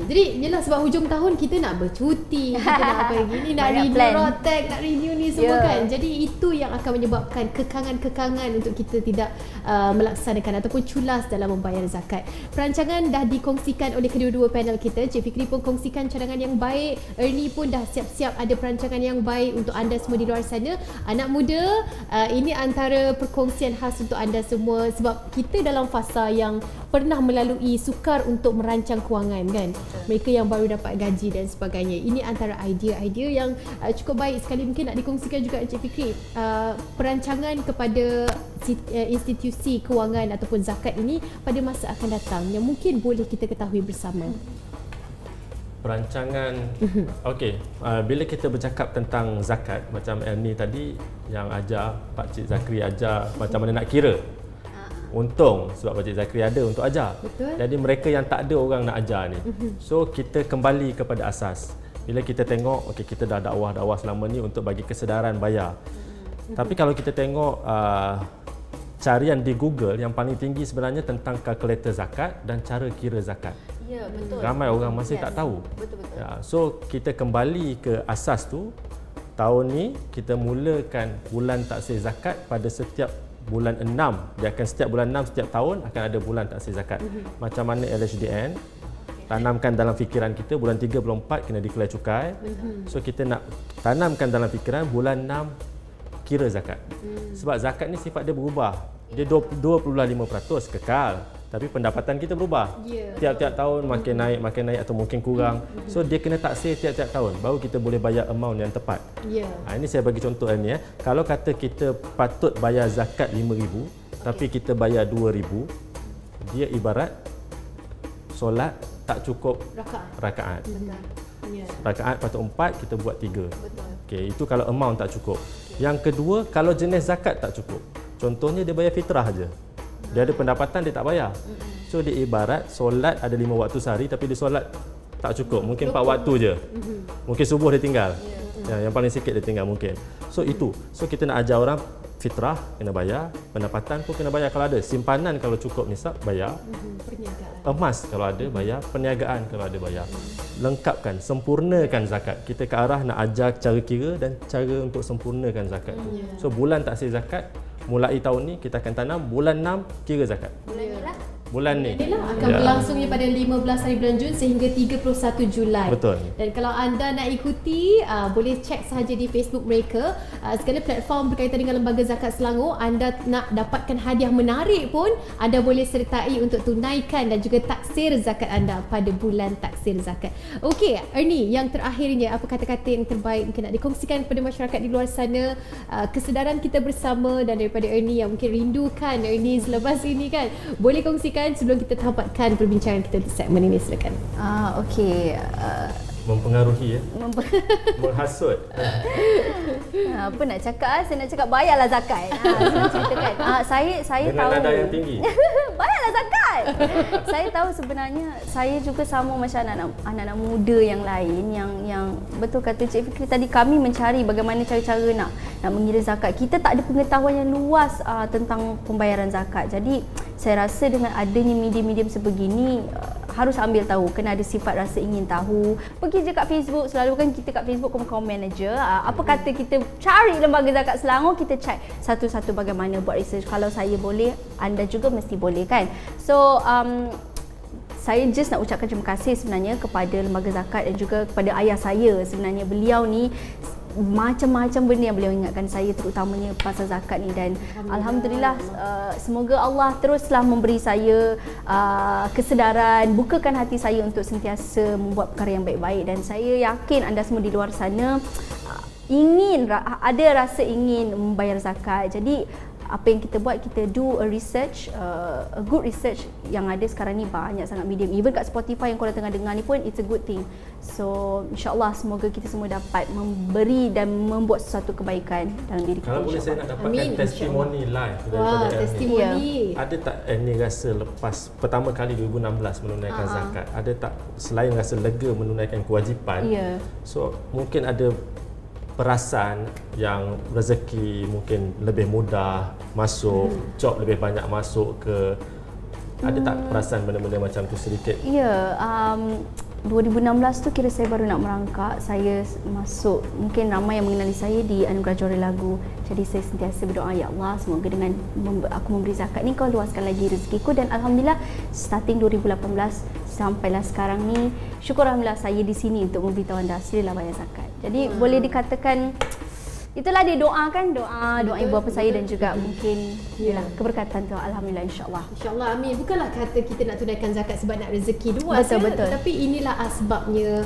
Jadi yelah, sebab hujung tahun kita nak bercuti, kita nak apa gini, nak Banyak renew plan. Rotek, nak renew ni semua kan. Jadi itu yang akan menyebabkan kekangan-kekangan untuk kita tidak melaksanakan ataupun culas dalam membayar zakat. Perancangan dah dikongsikan oleh kedua-dua panel kita. Cik Fikri pun kongsikan cadangan yang baik, Ernie pun dah siap-siap ada perancangan yang baik untuk anda semua di luar sana. Anak muda, ini antara perkongsian khas untuk anda semua, sebab kita dalam fasa yang pernah melalui sukar untuk merancang kewangan kan. Mereka yang baru dapat gaji dan sebagainya. Ini antara idea-idea yang cukup baik sekali. Mungkin nak dikongsikan juga Encik Fikri, perancangan kepada institusi kewangan ataupun zakat ini pada masa akan datang yang mungkin boleh kita ketahui bersama. Perancangan, okey, bila kita bercakap tentang zakat, macam Ernie tadi yang ajar, Pak Cik Zakri ajar macam mana nak kira. Untung sebab Pak Cik Zakri ada untuk ajar. Betul. Jadi mereka yang tak ada orang nak ajar ni. So kita kembali kepada asas. Bila kita tengok, okey, kita dah dakwah selama ni untuk bagi kesedaran bayar. Tapi kalau kita tengok carian di Google, yang paling tinggi sebenarnya tentang kalkulator zakat dan cara kira zakat. Ya, betul. Ramai orang masih tak tahu. Betul-betul. Ya, so kita kembali ke asas tu. Tahun ni kita mulakan bulan taksir zakat pada setiap bulan 6. Dia akan setiap bulan 6 setiap tahun akan ada bulan taksir zakat. Macam mana LHDN, tanamkan dalam fikiran kita bulan 3, bulan 4 kena declare cukai. So kita nak tanamkan dalam fikiran bulan 6 kira zakat. Sebab zakat ni sifat dia berubah. Dia 20.5% kekal. Tapi pendapatan kita berubah. Tiap-tiap tahun makin naik atau mungkin kurang. So dia kena taksir tiap-tiap tahun baru kita boleh bayar amount yang tepat. Ini saya bagi contoh ni. Kalau kata kita patut bayar zakat 5,000 tapi kita bayar 2,000, dia ibarat solat tak cukup rakaat. Rakaat patut 4, kita buat 3. Okey, itu kalau amount tak cukup. Yang kedua, kalau jenis zakat tak cukup. Contohnya dia bayar fitrah aja. Dia ada pendapatan, dia tak bayar. So dia ibarat solat ada 5 waktu sehari tapi dia solat tak cukup. Mungkin 4 waktu je. Mungkin subuh dia tinggal. Yang paling sikit dia tinggal mungkin. So itu. So kita nak ajar orang fitrah kena bayar, pendapatan pun kena bayar kalau ada. Simpanan kalau cukup nisab bayar. Emas kalau ada bayar, perniagaan kalau ada bayar. Lengkapkan, sempurnakan zakat. Kita ke arah nak ajar cara kira dan cara untuk sempurnakan zakat tu. So bulan taksir zakat mulai tahun ni kita akan tanam bulan 6 kira zakat. Bulan ni. Inilah akan berlangsungnya pada 15 hari bulan Jun sehingga 31 Julai. Betul. Dan kalau anda nak ikuti, boleh cek sahaja di Facebook mereka. Segala platform berkaitan dengan Lembaga Zakat Selangor. Anda nak dapatkan hadiah menarik pun, anda boleh sertai untuk tunaikan dan juga taksir zakat anda pada bulan taksir zakat. Okey, Ernie, yang terakhirnya, apa kata-kata yang terbaik mungkin nak dikongsikan kepada masyarakat di luar sana, kesedaran kita bersama, dan daripada Ernie yang mungkin rindukan Ernie selepas ini kan, boleh kongsikan sebelum kita tamatkan perbincangan kita di segmen ini, silakan. Okey. Mempengaruhi menghasut. Apa nak cakap? Saya nak cakap bayarlah zakat. Saya ceritakan. Saya dengan tahu nada yang tinggi. bayarlah zakat. Saya tahu sebenarnya saya juga sama macam anak-anak muda yang lain yang betul kata Cik Fikri tadi, kami mencari bagaimana cara-cara nak mengira zakat. Kita tak ada pengetahuan yang luas tentang pembayaran zakat. Jadi saya rasa dengan adanya medium-medium sebegini, harus ambil tahu, kena ada sifat rasa ingin tahu. Pergi je kat Facebook, selalu kan kita kat Facebook komen je. Apa kata kita cari Lembaga Zakat Selangor, kita check satu-satu bagaimana buat research. Kalau saya boleh, anda juga mesti boleh kan. So saya just nak ucapkan terima kasih sebenarnya kepada Lembaga Zakat dan juga kepada ayah saya. Sebenarnya beliau ni macam-macam benda yang beliau ingatkan saya, terutamanya pasal zakat ni, dan Alhamdulillah semoga Allah teruslah memberi saya kesedaran, bukakan hati saya untuk sentiasa membuat perkara yang baik-baik, dan saya yakin anda semua di luar sana ada rasa ingin membayar zakat. Jadi apa yang kita buat, kita do a research, a good research. Yang ada sekarang ni banyak sangat medium, even kat Spotify yang korang tengah dengar ni pun, it's a good thing. So InsyaAllah semoga kita semua dapat memberi dan membuat sesuatu kebaikan dalam diri kita. Kalau boleh saya nak dapatkan testimoni live daripada testimoni. Ada tak Ernie rasa lepas pertama kali 2016 menunaikan zakat, ada tak selain rasa lega menunaikan kewajipan, so mungkin ada perasaan yang rezeki mungkin lebih mudah masuk, job lebih banyak masuk ke, ada tak perasaan benda-benda macam tu sedikit? Ya, 2016 tu kira saya baru nak merangkak, saya masuk, mungkin ramai yang mengenali saya di Anugerah Juara Lagu. Jadi saya sentiasa berdoa, ya Allah, semoga dengan aku memberi zakat ni kau luaskan lagi rezekiku. Dan alhamdulillah starting 2018 sampailah sekarang ni, syukur alhamdulillah saya di sini untuk memberitahu anda silalah bayar zakat. Jadi boleh dikatakan itulah dia doa kan, doa ibu bapa saya dan juga mungkin keberkatan tu, alhamdulillah, insyaAllah. InsyaAllah, amin. Bukanlah kata kita nak tunaikan zakat sebab nak rezeki luas, betul. Tapi inilah asbabnya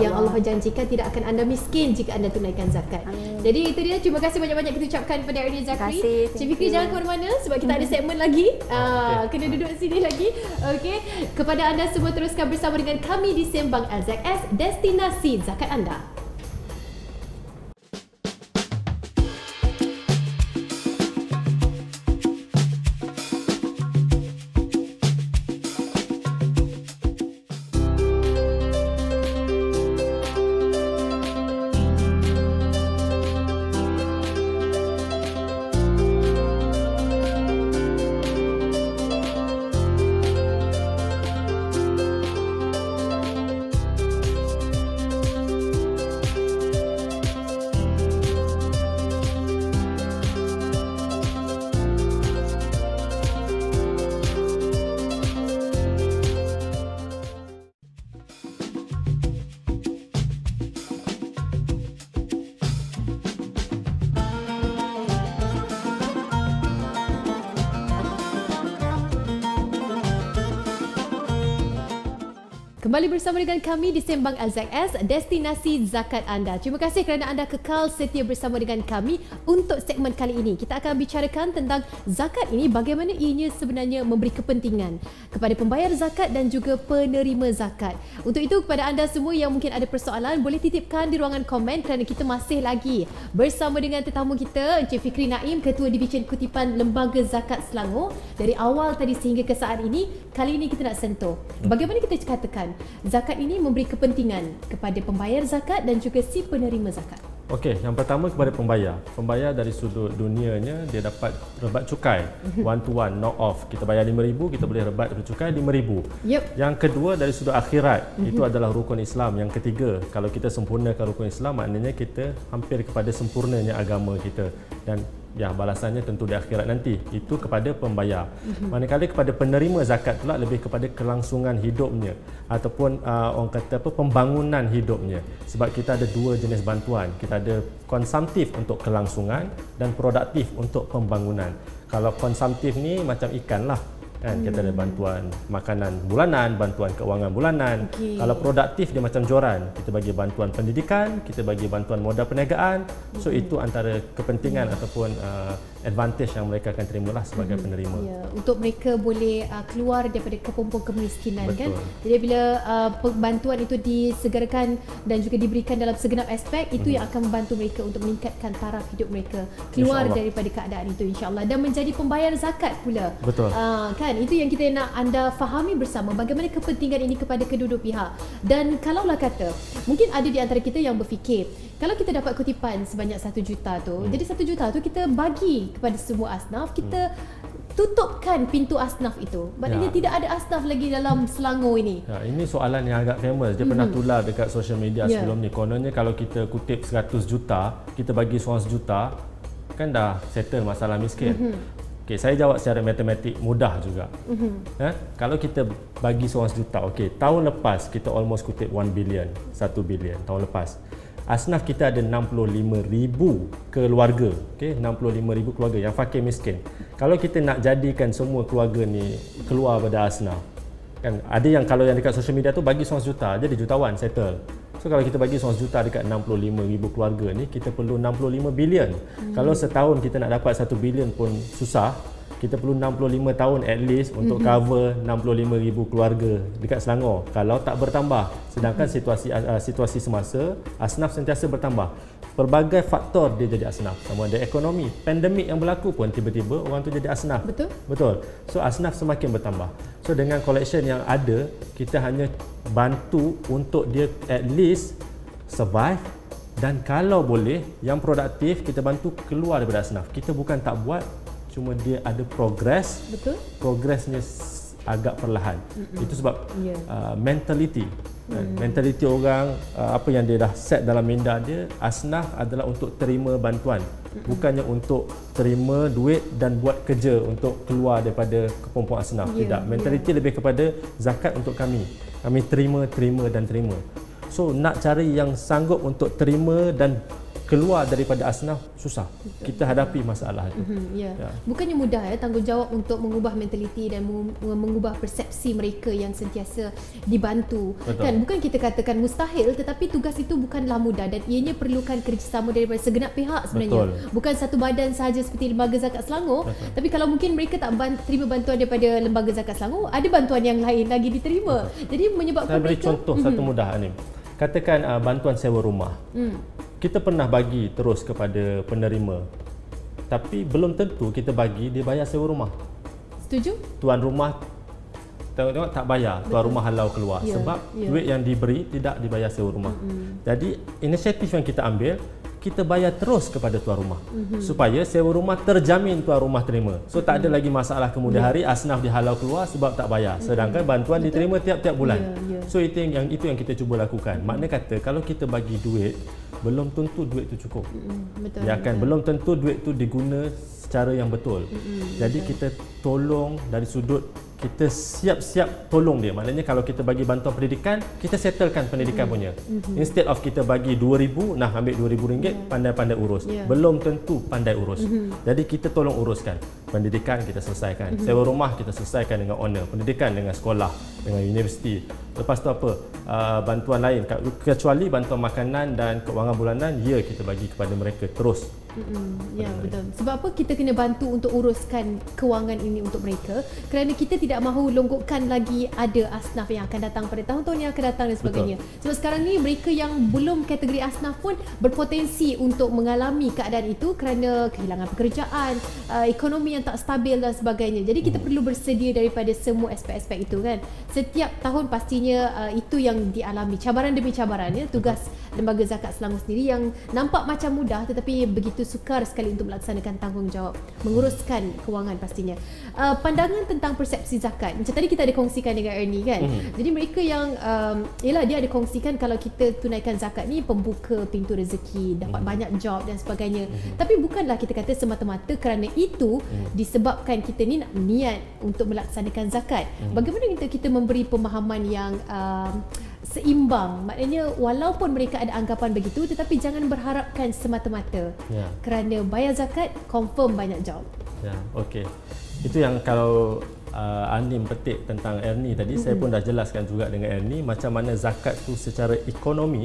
yang Allah janjikan, tidak akan anda miskin jika anda tunaikan zakat. Amin. Jadi itu dia, terima kasih banyak-banyak kita ucapkan kepada Ernie Zakri. Cik Fikri jangan ke mana-mana sebab kita ada segmen lagi. Kena duduk sini lagi. Okey, kepada anda semua teruskan bersama dengan kami di Sembang LZS, destinasi zakat anda. Kembali bersama dengan kami di Sembang LZS, destinasi zakat anda. Terima kasih kerana anda kekal setia bersama dengan kami untuk segmen kali ini. Kita akan bicarakan tentang zakat ini, bagaimana ianya sebenarnya memberi kepentingan kepada pembayar zakat dan juga penerima zakat. Untuk itu, kepada anda semua yang mungkin ada persoalan, boleh titipkan di ruangan komen kerana kita masih lagi bersama dengan tetamu kita, Encik Fikri Naim, Ketua Divisyen Kutipan Lembaga Zakat Selangor. Dari awal tadi sehingga ke saat ini, kali ini kita nak sentuh bagaimana kita katakan zakat ini memberi kepentingan kepada pembayar zakat dan juga si penerima zakat. Okey, yang pertama kepada pembayar. Pembayar dari sudut dunianya, dia dapat rebat cukai. One to one, no off. Kita bayar RM5,000, kita boleh rebat cukai RM5,000. Yang kedua dari sudut akhirat, itu adalah rukun Islam. Yang ketiga, kalau kita sempurnakan rukun Islam, maknanya kita hampir kepada sempurnanya agama kita. Dan ya, balasannya tentu di akhirat nanti. Itu kepada pembayar. Manakala kepada penerima zakat pula lebih kepada kelangsungan hidupnya ataupun orang kata apa, pembangunan hidupnya. Sebab kita ada dua jenis bantuan. Kita ada konsumtif untuk kelangsungan dan produktif untuk pembangunan. Kalau konsumtif ni macam ikan lah. Kan, kita ada bantuan makanan bulanan, bantuan keuangan bulanan. Kalau produktif dia macam joran, kita bagi bantuan pendidikan, kita bagi bantuan modal perniagaan. So itu antara kepentingan ataupun advantage yang mereka akan terimalah sebagai penerima. Ya, untuk mereka boleh keluar daripada kepompong kemiskinan. Betul. Kan. Jadi bila bantuan itu disegerakan dan juga diberikan dalam segenap aspek, itu yang akan membantu mereka untuk meningkatkan taraf hidup mereka, keluar daripada keadaan itu, insya-Allah, dan menjadi pembayar zakat pula. Betul. Kan, itu yang kita nak anda fahami bersama, bagaimana kepentingan ini kepada kedua-dua pihak. Dan kalaulah kata, mungkin ada di antara kita yang berfikir, kalau kita dapat kutipan sebanyak 1 juta tu, jadi 1 juta tu kita bagi kepada semua asnaf, kita tutupkan pintu asnaf itu. Maknanya tidak ada asnaf lagi dalam Selangor ini. Ya, ini soalan yang agak famous. Dia pernah tular dekat social media sebelum ni. Kononnya kalau kita kutip 100 juta, kita bagi seorang 1 juta, kan dah settle masalah miskin. Okey, saya jawab secara matematik mudah juga. Kalau kita bagi seorang 1 juta, okey, tahun lepas kita almost kutip 1 billion, 1 billion tahun lepas. Asnaf kita ada 65,000 keluarga, okey, 65,000 keluarga yang fakir miskin. Kalau kita nak jadikan semua keluarga ni keluar pada asnaf, kan ada yang kalau yang dekat social media tu bagi 100 juta jadi jutawan settle. So kalau kita bagi 100 juta dekat 65,000 keluarga ni, kita perlu 65 bilion. Kalau setahun kita nak dapat 1 bilion pun susah. Kita perlu 65 tahun at least untuk cover 65,000 keluarga dekat Selangor kalau tak bertambah. Sedangkan situasi semasa asnaf sentiasa bertambah. Pelbagai faktor dia jadi asnaf. Sama ada ekonomi, pandemik yang berlaku pun tiba-tiba orang tu jadi asnaf. Betul. So asnaf semakin bertambah. So dengan collection yang ada, kita hanya bantu untuk dia at least survive, dan kalau boleh yang produktif kita bantu keluar daripada asnaf. Kita bukan tak buat, cuma dia ada progress. Progressnya agak perlahan. Itu sebab mentality mentaliti orang, apa yang dia dah set dalam minda dia, asnaf adalah untuk terima bantuan, bukannya untuk terima duit dan buat kerja untuk keluar daripada kepompong asnaf. Tidak, mentaliti lebih kepada zakat untuk kami terima dan terima. So nak cari yang sanggup untuk terima dan keluar daripada asnaf susah. Kita hadapi masalah itu. Bukannya mudah tanggungjawab untuk mengubah mentaliti dan mengubah persepsi mereka yang sentiasa dibantu. Kan bukan kita katakan mustahil, tetapi tugas itu bukanlah mudah dan ianya perlukan kerjasama daripada segenap pihak sebenarnya. Bukan satu badan sahaja seperti Lembaga Zakat Selangor, tapi kalau mungkin mereka tak terima bantuan daripada Lembaga Zakat Selangor, ada bantuan yang lain lagi diterima. Jadi menyebabkan saya beri contoh satu mudah ni. Katakan bantuan sewa rumah. Kita pernah bagi terus kepada penerima, tapi belum tentu kita bagi dia bayar sewa rumah. Setuju? Tuan rumah tengok-tengok tak bayar, tuan rumah halau keluar sebab duit yang diberi tidak dibayar sewa rumah. Jadi inisiatif yang kita ambil, kita bayar terus kepada tuan rumah supaya sewa rumah terjamin tuan rumah terima. So tak ada lagi masalah kemudian hari asnaf dihalau keluar sebab tak bayar, sedangkan bantuan diterima tiap-tiap bulan. So itu yang kita cuba lakukan. Makna kata kalau kita bagi duit, belum tentu duit itu cukup. Belum tentu duit itu diguna secara yang betul. Jadi kita tolong dari sudut kita siap-siap tolong dia. Maknanya kalau kita bagi bantuan pendidikan, kita settlekan pendidikan punya. Instead of kita bagi 2,000, nah ambil RM2,000, pandai-pandai urus. Belum tentu pandai urus. Jadi kita tolong uruskan. Pendidikan kita selesaikan. Sewa rumah kita selesaikan dengan owner. Pendidikan dengan sekolah, dengan universiti. Lepas tu apa? Bantuan lain. Kecuali bantuan makanan dan kewangan bulanan, kita bagi kepada mereka terus. Betul. Sebab apa kita kena bantu untuk uruskan kewangan ini untuk mereka, kerana kita tidak mahu longgokkan lagi ada asnaf yang akan datang pada tahun-tahun yang akan datang dan sebagainya. Sebab sekarang ni mereka yang belum kategori asnaf pun berpotensi untuk mengalami keadaan itu kerana kehilangan pekerjaan, ekonomi yang tak stabil dan sebagainya. Jadi kita perlu bersedia daripada semua aspek-aspek itu kan. Setiap tahun pastinya itu yang dialami, cabaran demi cabaran. Tugas Lembaga Zakat Selangor sendiri yang nampak macam mudah tetapi begitu sukar sekali untuk melaksanakan tanggungjawab menguruskan kewangan pastinya. Pandangan tentang persepsi zakat, macam tadi kita ada kongsikan dengan Ernie kan. Jadi mereka yang dia ada kongsikan kalau kita tunaikan zakat ni pembuka pintu rezeki, dapat banyak job dan sebagainya. Tapi bukanlah kita kata semata-mata kerana itu disebabkan kita ni nak niat untuk melaksanakan zakat. Bagaimana kita memberi pemahaman yang seimbang? Maknanya walaupun mereka ada anggapan begitu, tetapi jangan berharapkan semata-mata kerana bayar zakat confirm banyak job. Okey. Itu yang kalau Anim petik tentang Ernie tadi, saya pun dah jelaskan juga dengan Ernie macam mana zakat tu secara ekonomi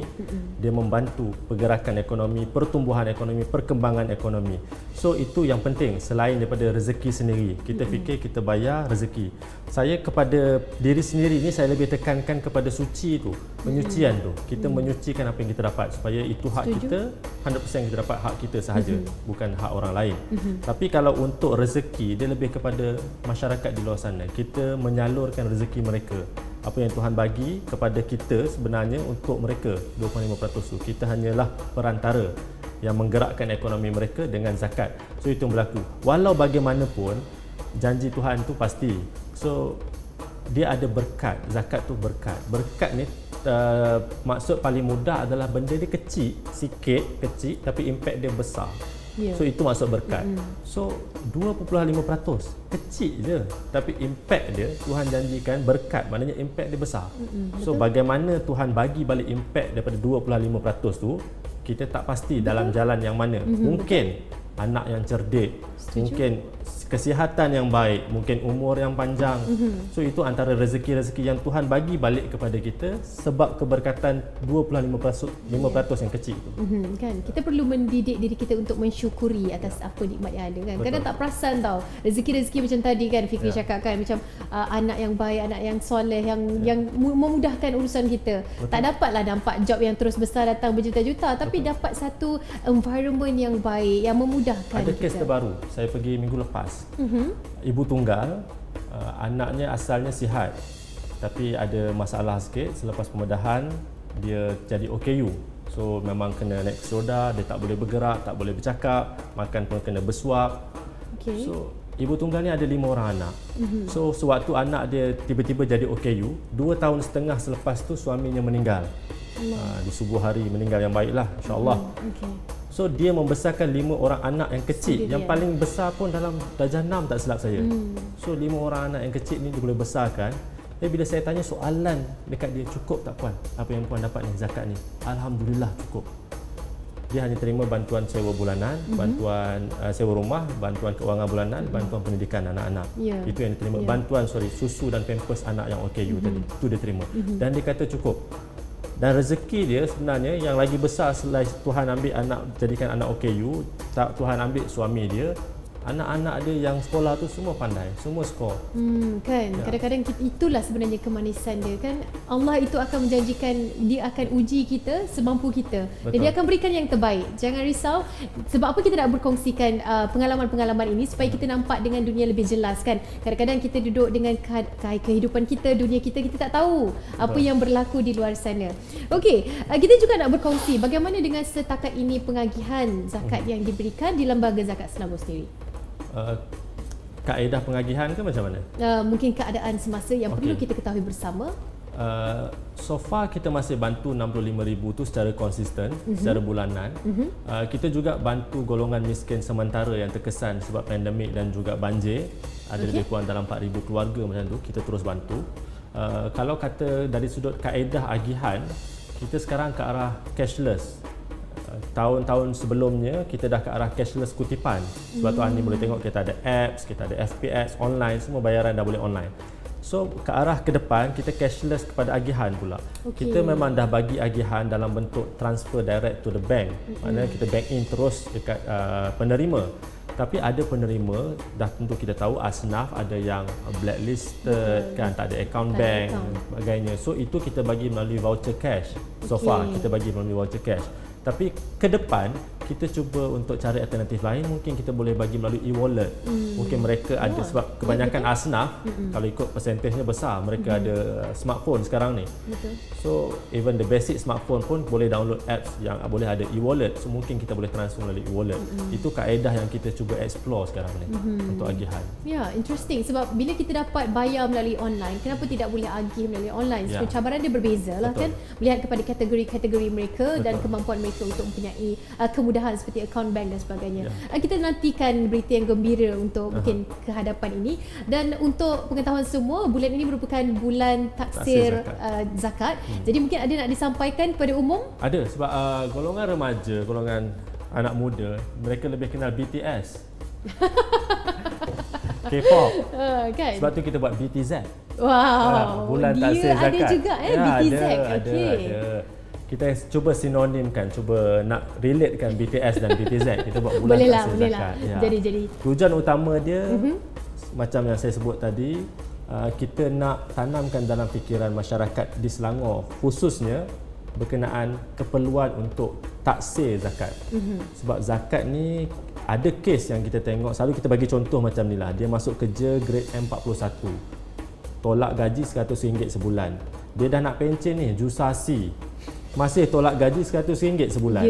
dia membantu pergerakan ekonomi, pertumbuhan ekonomi, perkembangan ekonomi. So itu yang penting selain daripada rezeki sendiri. Kita fikir kita bayar rezeki. Saya kepada diri sendiri ni saya lebih tekankan kepada suci tu, penyucian tu. Kita menyucikan apa yang kita dapat supaya itu hak kita, 100% kita dapat hak kita sahaja, bukan hak orang lain. Tapi kalau untuk rezeki, dia lebih kepada masyarakat di luar sana. Kita menyalurkan rezeki mereka. Apa yang Tuhan bagi kepada kita sebenarnya untuk mereka 25% tu. Kita hanyalah perantara yang menggerakkan ekonomi mereka dengan zakat. So itu yang berlaku. Walau bagaimanapun janji Tuhan tu pasti. So dia ada berkat. Zakat tu berkat. Berkat ni maksud paling mudah adalah benda dia kecil, kecil tapi impact dia besar. So itu maksud berkat. So 2.5% kecil je, tapi impact dia Tuhan janjikan berkat, maknanya impact dia besar. So bagaimana Tuhan bagi balik impact daripada 2.5% tu, kita tak pasti dalam jalan yang mana. Mungkin anak yang cerdik, mungkin kesihatan yang baik, mungkin umur yang panjang. So itu antara rezeki-rezeki yang Tuhan bagi balik kepada kita sebab keberkatan 25% yang kecil itu. Kan kita perlu mendidik diri kita untuk mensyukuri atas apa nikmat yang ada kan. Kadang tak perasan tau rezeki-rezeki macam tadi kan Fikri cakap kan, macam anak yang baik, anak yang soleh, yang memudahkan urusan kita. Tak dapatlah nampak job yang terus besar datang berjuta-juta, tapi dapat satu environment yang baik yang memudahkan Ada kita. kes terbaru, saya pergi minggu lepas. Ibu tunggal, anaknya asalnya sihat tapi ada masalah sikit selepas pembedahan, dia jadi OKU. So memang kena naik kursi roda, dia tak boleh bergerak, tak boleh bercakap, makan pun kena bersuap. So ibu tunggal ni ada 5 orang anak. So sewaktu anak dia tiba-tiba jadi OKU, 2 tahun setengah selepas tu suaminya meninggal. Di subuh hari meninggal yang baiklah, insya-Allah. So dia membesarkan 5 orang anak yang kecil. Yang paling besar pun dalam darjah 6 tak silap saya. So 5 orang anak yang kecil ni dia boleh besarkan. Jadi bila saya tanya soalan dekat dia, cukup tak puan apa yang puan dapat ni zakat ni? Alhamdulillah cukup. Dia hanya terima bantuan sewa bulanan, bantuan sewa rumah, bantuan keuangan bulanan, bantuan pendidikan anak-anak. Itu yang diterima. Bantuan susu dan pampers anak yang OKU tadi. Itu dia terima. Dan dia kata cukup. Dan rezeki dia sebenarnya yang lagi besar selain Tuhan ambil anak, jadikan anak OKU, Tuhan ambil suami dia, anak-anak dia yang sekolah tu semua pandai, semua skor. Kan kadang-kadang itulah sebenarnya kemanisan dia kan. Allah itu akan menjanjikan dia akan uji kita semampu kita. Dan dia akan berikan yang terbaik. Jangan risau. Sebab apa kita nak berkongsikan pengalaman-pengalaman ini supaya kita nampak dengan dunia lebih jelas kan. Kadang-kadang kita duduk dengan kehidupan kita, dunia kita tak tahu apa yang berlaku di luar sana. Okey, kita juga nak berkongsi bagaimana dengan setakat ini pengagihan zakat yang diberikan di Lembaga Zakat Selangor sendiri. Kaedah pengagihan ke macam mana? Mungkin keadaan semasa yang perlu kita ketahui bersama. So far kita masih bantu 65,000 tu secara konsisten, secara bulanan. Kita juga bantu golongan miskin sementara yang terkesan sebab pandemik dan juga banjir. Ada lebih kurang dalam 4,000 keluarga macam tu, kita terus bantu. Kalau kata dari sudut kaedah agihan, kita sekarang ke arah cashless. Tahun-tahun sebelumnya kita dah ke arah cashless kutipan. Sebab tu Ani boleh tengok kita ada apps, kita ada FPX, online, semua bayaran dah boleh online. So ke arah ke depan kita cashless kepada agihan pula. Kita memang dah bagi agihan dalam bentuk transfer direct to the bank. Maknanya kita bank in terus dekat penerima. Tapi ada penerima, dah tentu kita tahu asnaf ada yang blacklisted kan, tak ada account bank sebagainya. So itu kita bagi melalui voucher cash. So far kita bagi melalui voucher cash. Tapi ke depan kita cuba untuk cari alternatif lain, mungkin kita boleh bagi melalui e-wallet. Mungkin mereka ada, sebab kebanyakan asnaf kalau ikut persentasenya besar, mereka ada smartphone sekarang ni. So even the basic smartphone pun boleh download apps yang boleh ada e-wallet. So mungkin kita boleh transfer melalui e-wallet. Itu kaedah yang kita cuba explore sekarang ni untuk agihan. Ya, interesting sebab bila kita dapat bayar melalui online, kenapa tidak boleh agih melalui online? So cabaran dia berbeza lah kan, melihat kepada kategori-kategori mereka dan kemampuan mereka untuk mempunyai kemudahan seperti account bank dan sebagainya. Kita nantikan berita yang gembira untuk mungkin kehadapan ini. Dan untuk pengetahuan semua, bulan ini merupakan bulan taksir zakat. Jadi mungkin ada nak disampaikan kepada umum? Ada, sebab golongan remaja, golongan anak muda, mereka lebih kenal BTS. K-pop. Kan? Sebab tu kita buat BTZ. Wow. Bulan taksir zakat. Ada juga BTZ. Ada. Kita cuba sinonimkan, cuba nak relatekan BTS dan BTZ. Kita buat bulan taksir zakat. Jadi tujuan utama dia macam yang saya sebut tadi, kita nak tanamkan dalam fikiran masyarakat di Selangor khususnya berkenaan keperluan untuk taksir zakat. Sebab zakat ni ada kes yang kita tengok, selalu kita bagi contoh macam ni lah. Dia masuk kerja grade M41, tolak gaji RM100 sebulan. Dia dah nak pencen ni, jusasi, masih tolak gaji RM100 sebulan.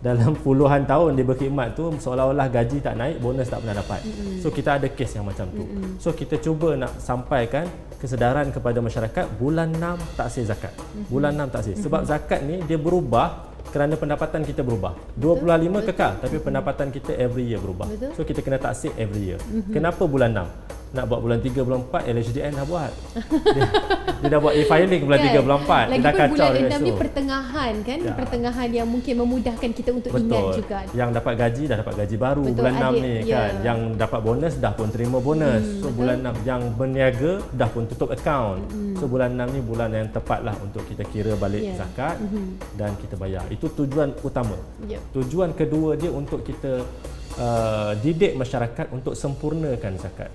Dalam puluhan tahun dia berkhidmat tu, seolah-olah gaji tak naik, bonus tak pernah dapat. So kita ada kes yang macam tu. So kita cuba nak sampaikan kesedaran kepada masyarakat, bulan 6 taksir zakat. Bulan 6 taksir. Sebab zakat ni dia berubah kerana pendapatan kita berubah. 25 kekal, tapi pendapatan kita every year berubah. So kita kena taksir every year. Kenapa bulan 6? nak buat bulan 3, bulan 4, LHDN dah buat. Dia dah buat e-filing bulan 3, bulan 4. Lagi dia dah pun kacau bulan 6 ni esok. pertengahan kan, Ya. pertengahan yang mungkin memudahkan kita untuk Betul. ingat juga. Yang dapat gaji dah dapat gaji baru. Betul, bulan 6 adik. ni Ya. kan. Yang dapat bonus dah pun terima bonus. So betul. bulan 6 yang berniaga dah pun tutup akaun. So bulan 6 ni bulan yang tepat lah untuk kita kira balik Ya. zakat dan kita bayar. Itu tujuan utama. Yep. Tujuan kedua dia untuk kita didik masyarakat untuk sempurnakan zakat.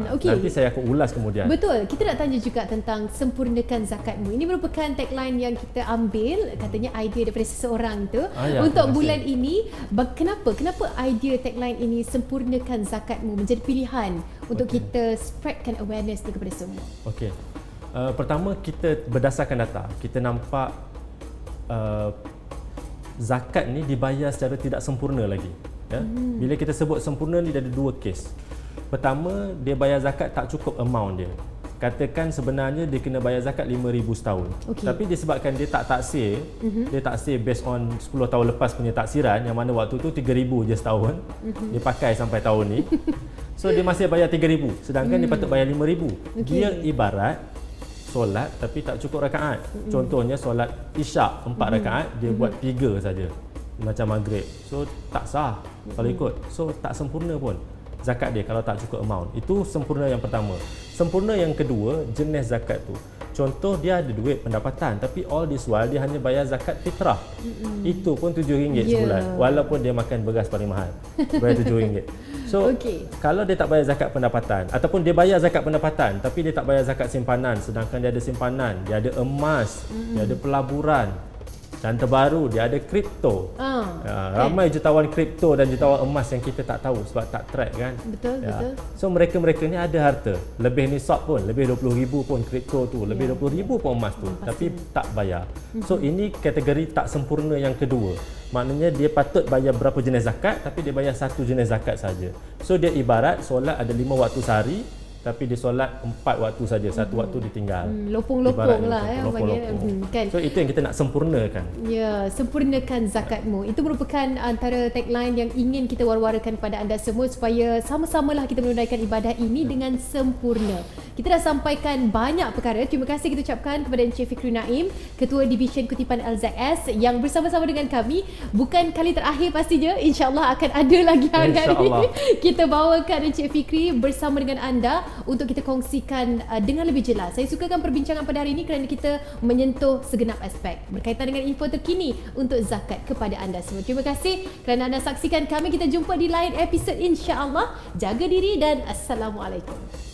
Okey. Nanti saya akan ulas kemudian. Betul. Kita nak tanya juga tentang sempurnakan zakatmu. Ini merupakan tagline yang kita ambil, katanya idea daripada seseorang tu. Ya, Untuk terima kasih. bulan ini, kenapa idea tagline ini sempurnakan zakatmu menjadi pilihan untuk kita spreadkan awareness ni kepada semua? Okey. Pertama, kita berdasarkan data, kita nampak zakat ni dibayar secara tidak sempurna lagi. Ya? Bila kita sebut sempurna ni, dia ada dua kes. Pertama, dia bayar zakat tak cukup amount dia. Katakan sebenarnya dia kena bayar zakat 5,000 setahun. Okey. Tapi disebabkan dia tak taksir, dia taksir based on 10 tahun lepas punya taksiran, yang mana waktu tu 3,000 je setahun. Dia pakai sampai tahun ni. So dia masih bayar 3,000, sedangkan dia patut bayar 5,000. Okey. Dia ibarat solat tapi tak cukup rakaat. Contohnya solat Isyak 4 rakaat, dia buat 3 saja. Macam maghrib. So tak sah kalau ikut. So tak sempurna pun zakat dia kalau tak cukup amount. Itu sempurna yang pertama. Sempurna yang kedua, jenis zakat tu. Contoh, dia ada duit pendapatan tapi all this while dia hanya bayar zakat fitrah. Itu pun RM7 sebulan. Walaupun dia makan beras paling mahal. Bayar RM7. So, kalau dia tak bayar zakat pendapatan ataupun dia bayar zakat pendapatan tapi dia tak bayar zakat simpanan, sedangkan dia ada simpanan, dia ada emas, dia ada pelaburan, dan terbaru dia ada kripto. Ramai jutawan kripto dan jutawan emas yang kita tak tahu sebab tak track kan. Betul, betul. So mereka-mereka ni ada harta, lebih nisab pun, lebih 20,000 pun kripto tu, lebih 20,000 pun emas tu, tapi tak bayar. So ini kategori tak sempurna yang kedua. Maknanya dia patut bayar berapa jenis zakat tapi dia bayar satu jenis zakat saja. So dia ibarat solat ada 5 waktu sehari tapi dia solat 4 waktu saja, satu waktu ditinggal. Lopong-lopong lah lopong-lopong. kan. So itu yang kita nak sempurnakan. Ya, sempurnakan zakatmu. Itu merupakan antara tagline yang ingin kita war-warakan kepada anda semua supaya sama-samalah kita menunaikan ibadah ini dengan sempurna. Kita dah sampaikan banyak perkara. Terima kasih kita ucapkan kepada Encik Fikri Naim, Ketua Division Kutipan LZS yang bersama-sama dengan kami. Bukan kali terakhir pastinya, insya-Allah akan ada lagi hari-hari. Kita bawakan Encik Fikri bersama dengan anda untuk kita kongsikan dengan lebih jelas. Saya sukakan perbincangan pada hari ini kerana kita menyentuh segenap aspek berkaitan dengan info terkini untuk zakat kepada anda semua. Terima kasih kerana anda saksikan kami. Kita jumpa di lain episod insya-Allah. Jaga diri dan Assalamualaikum.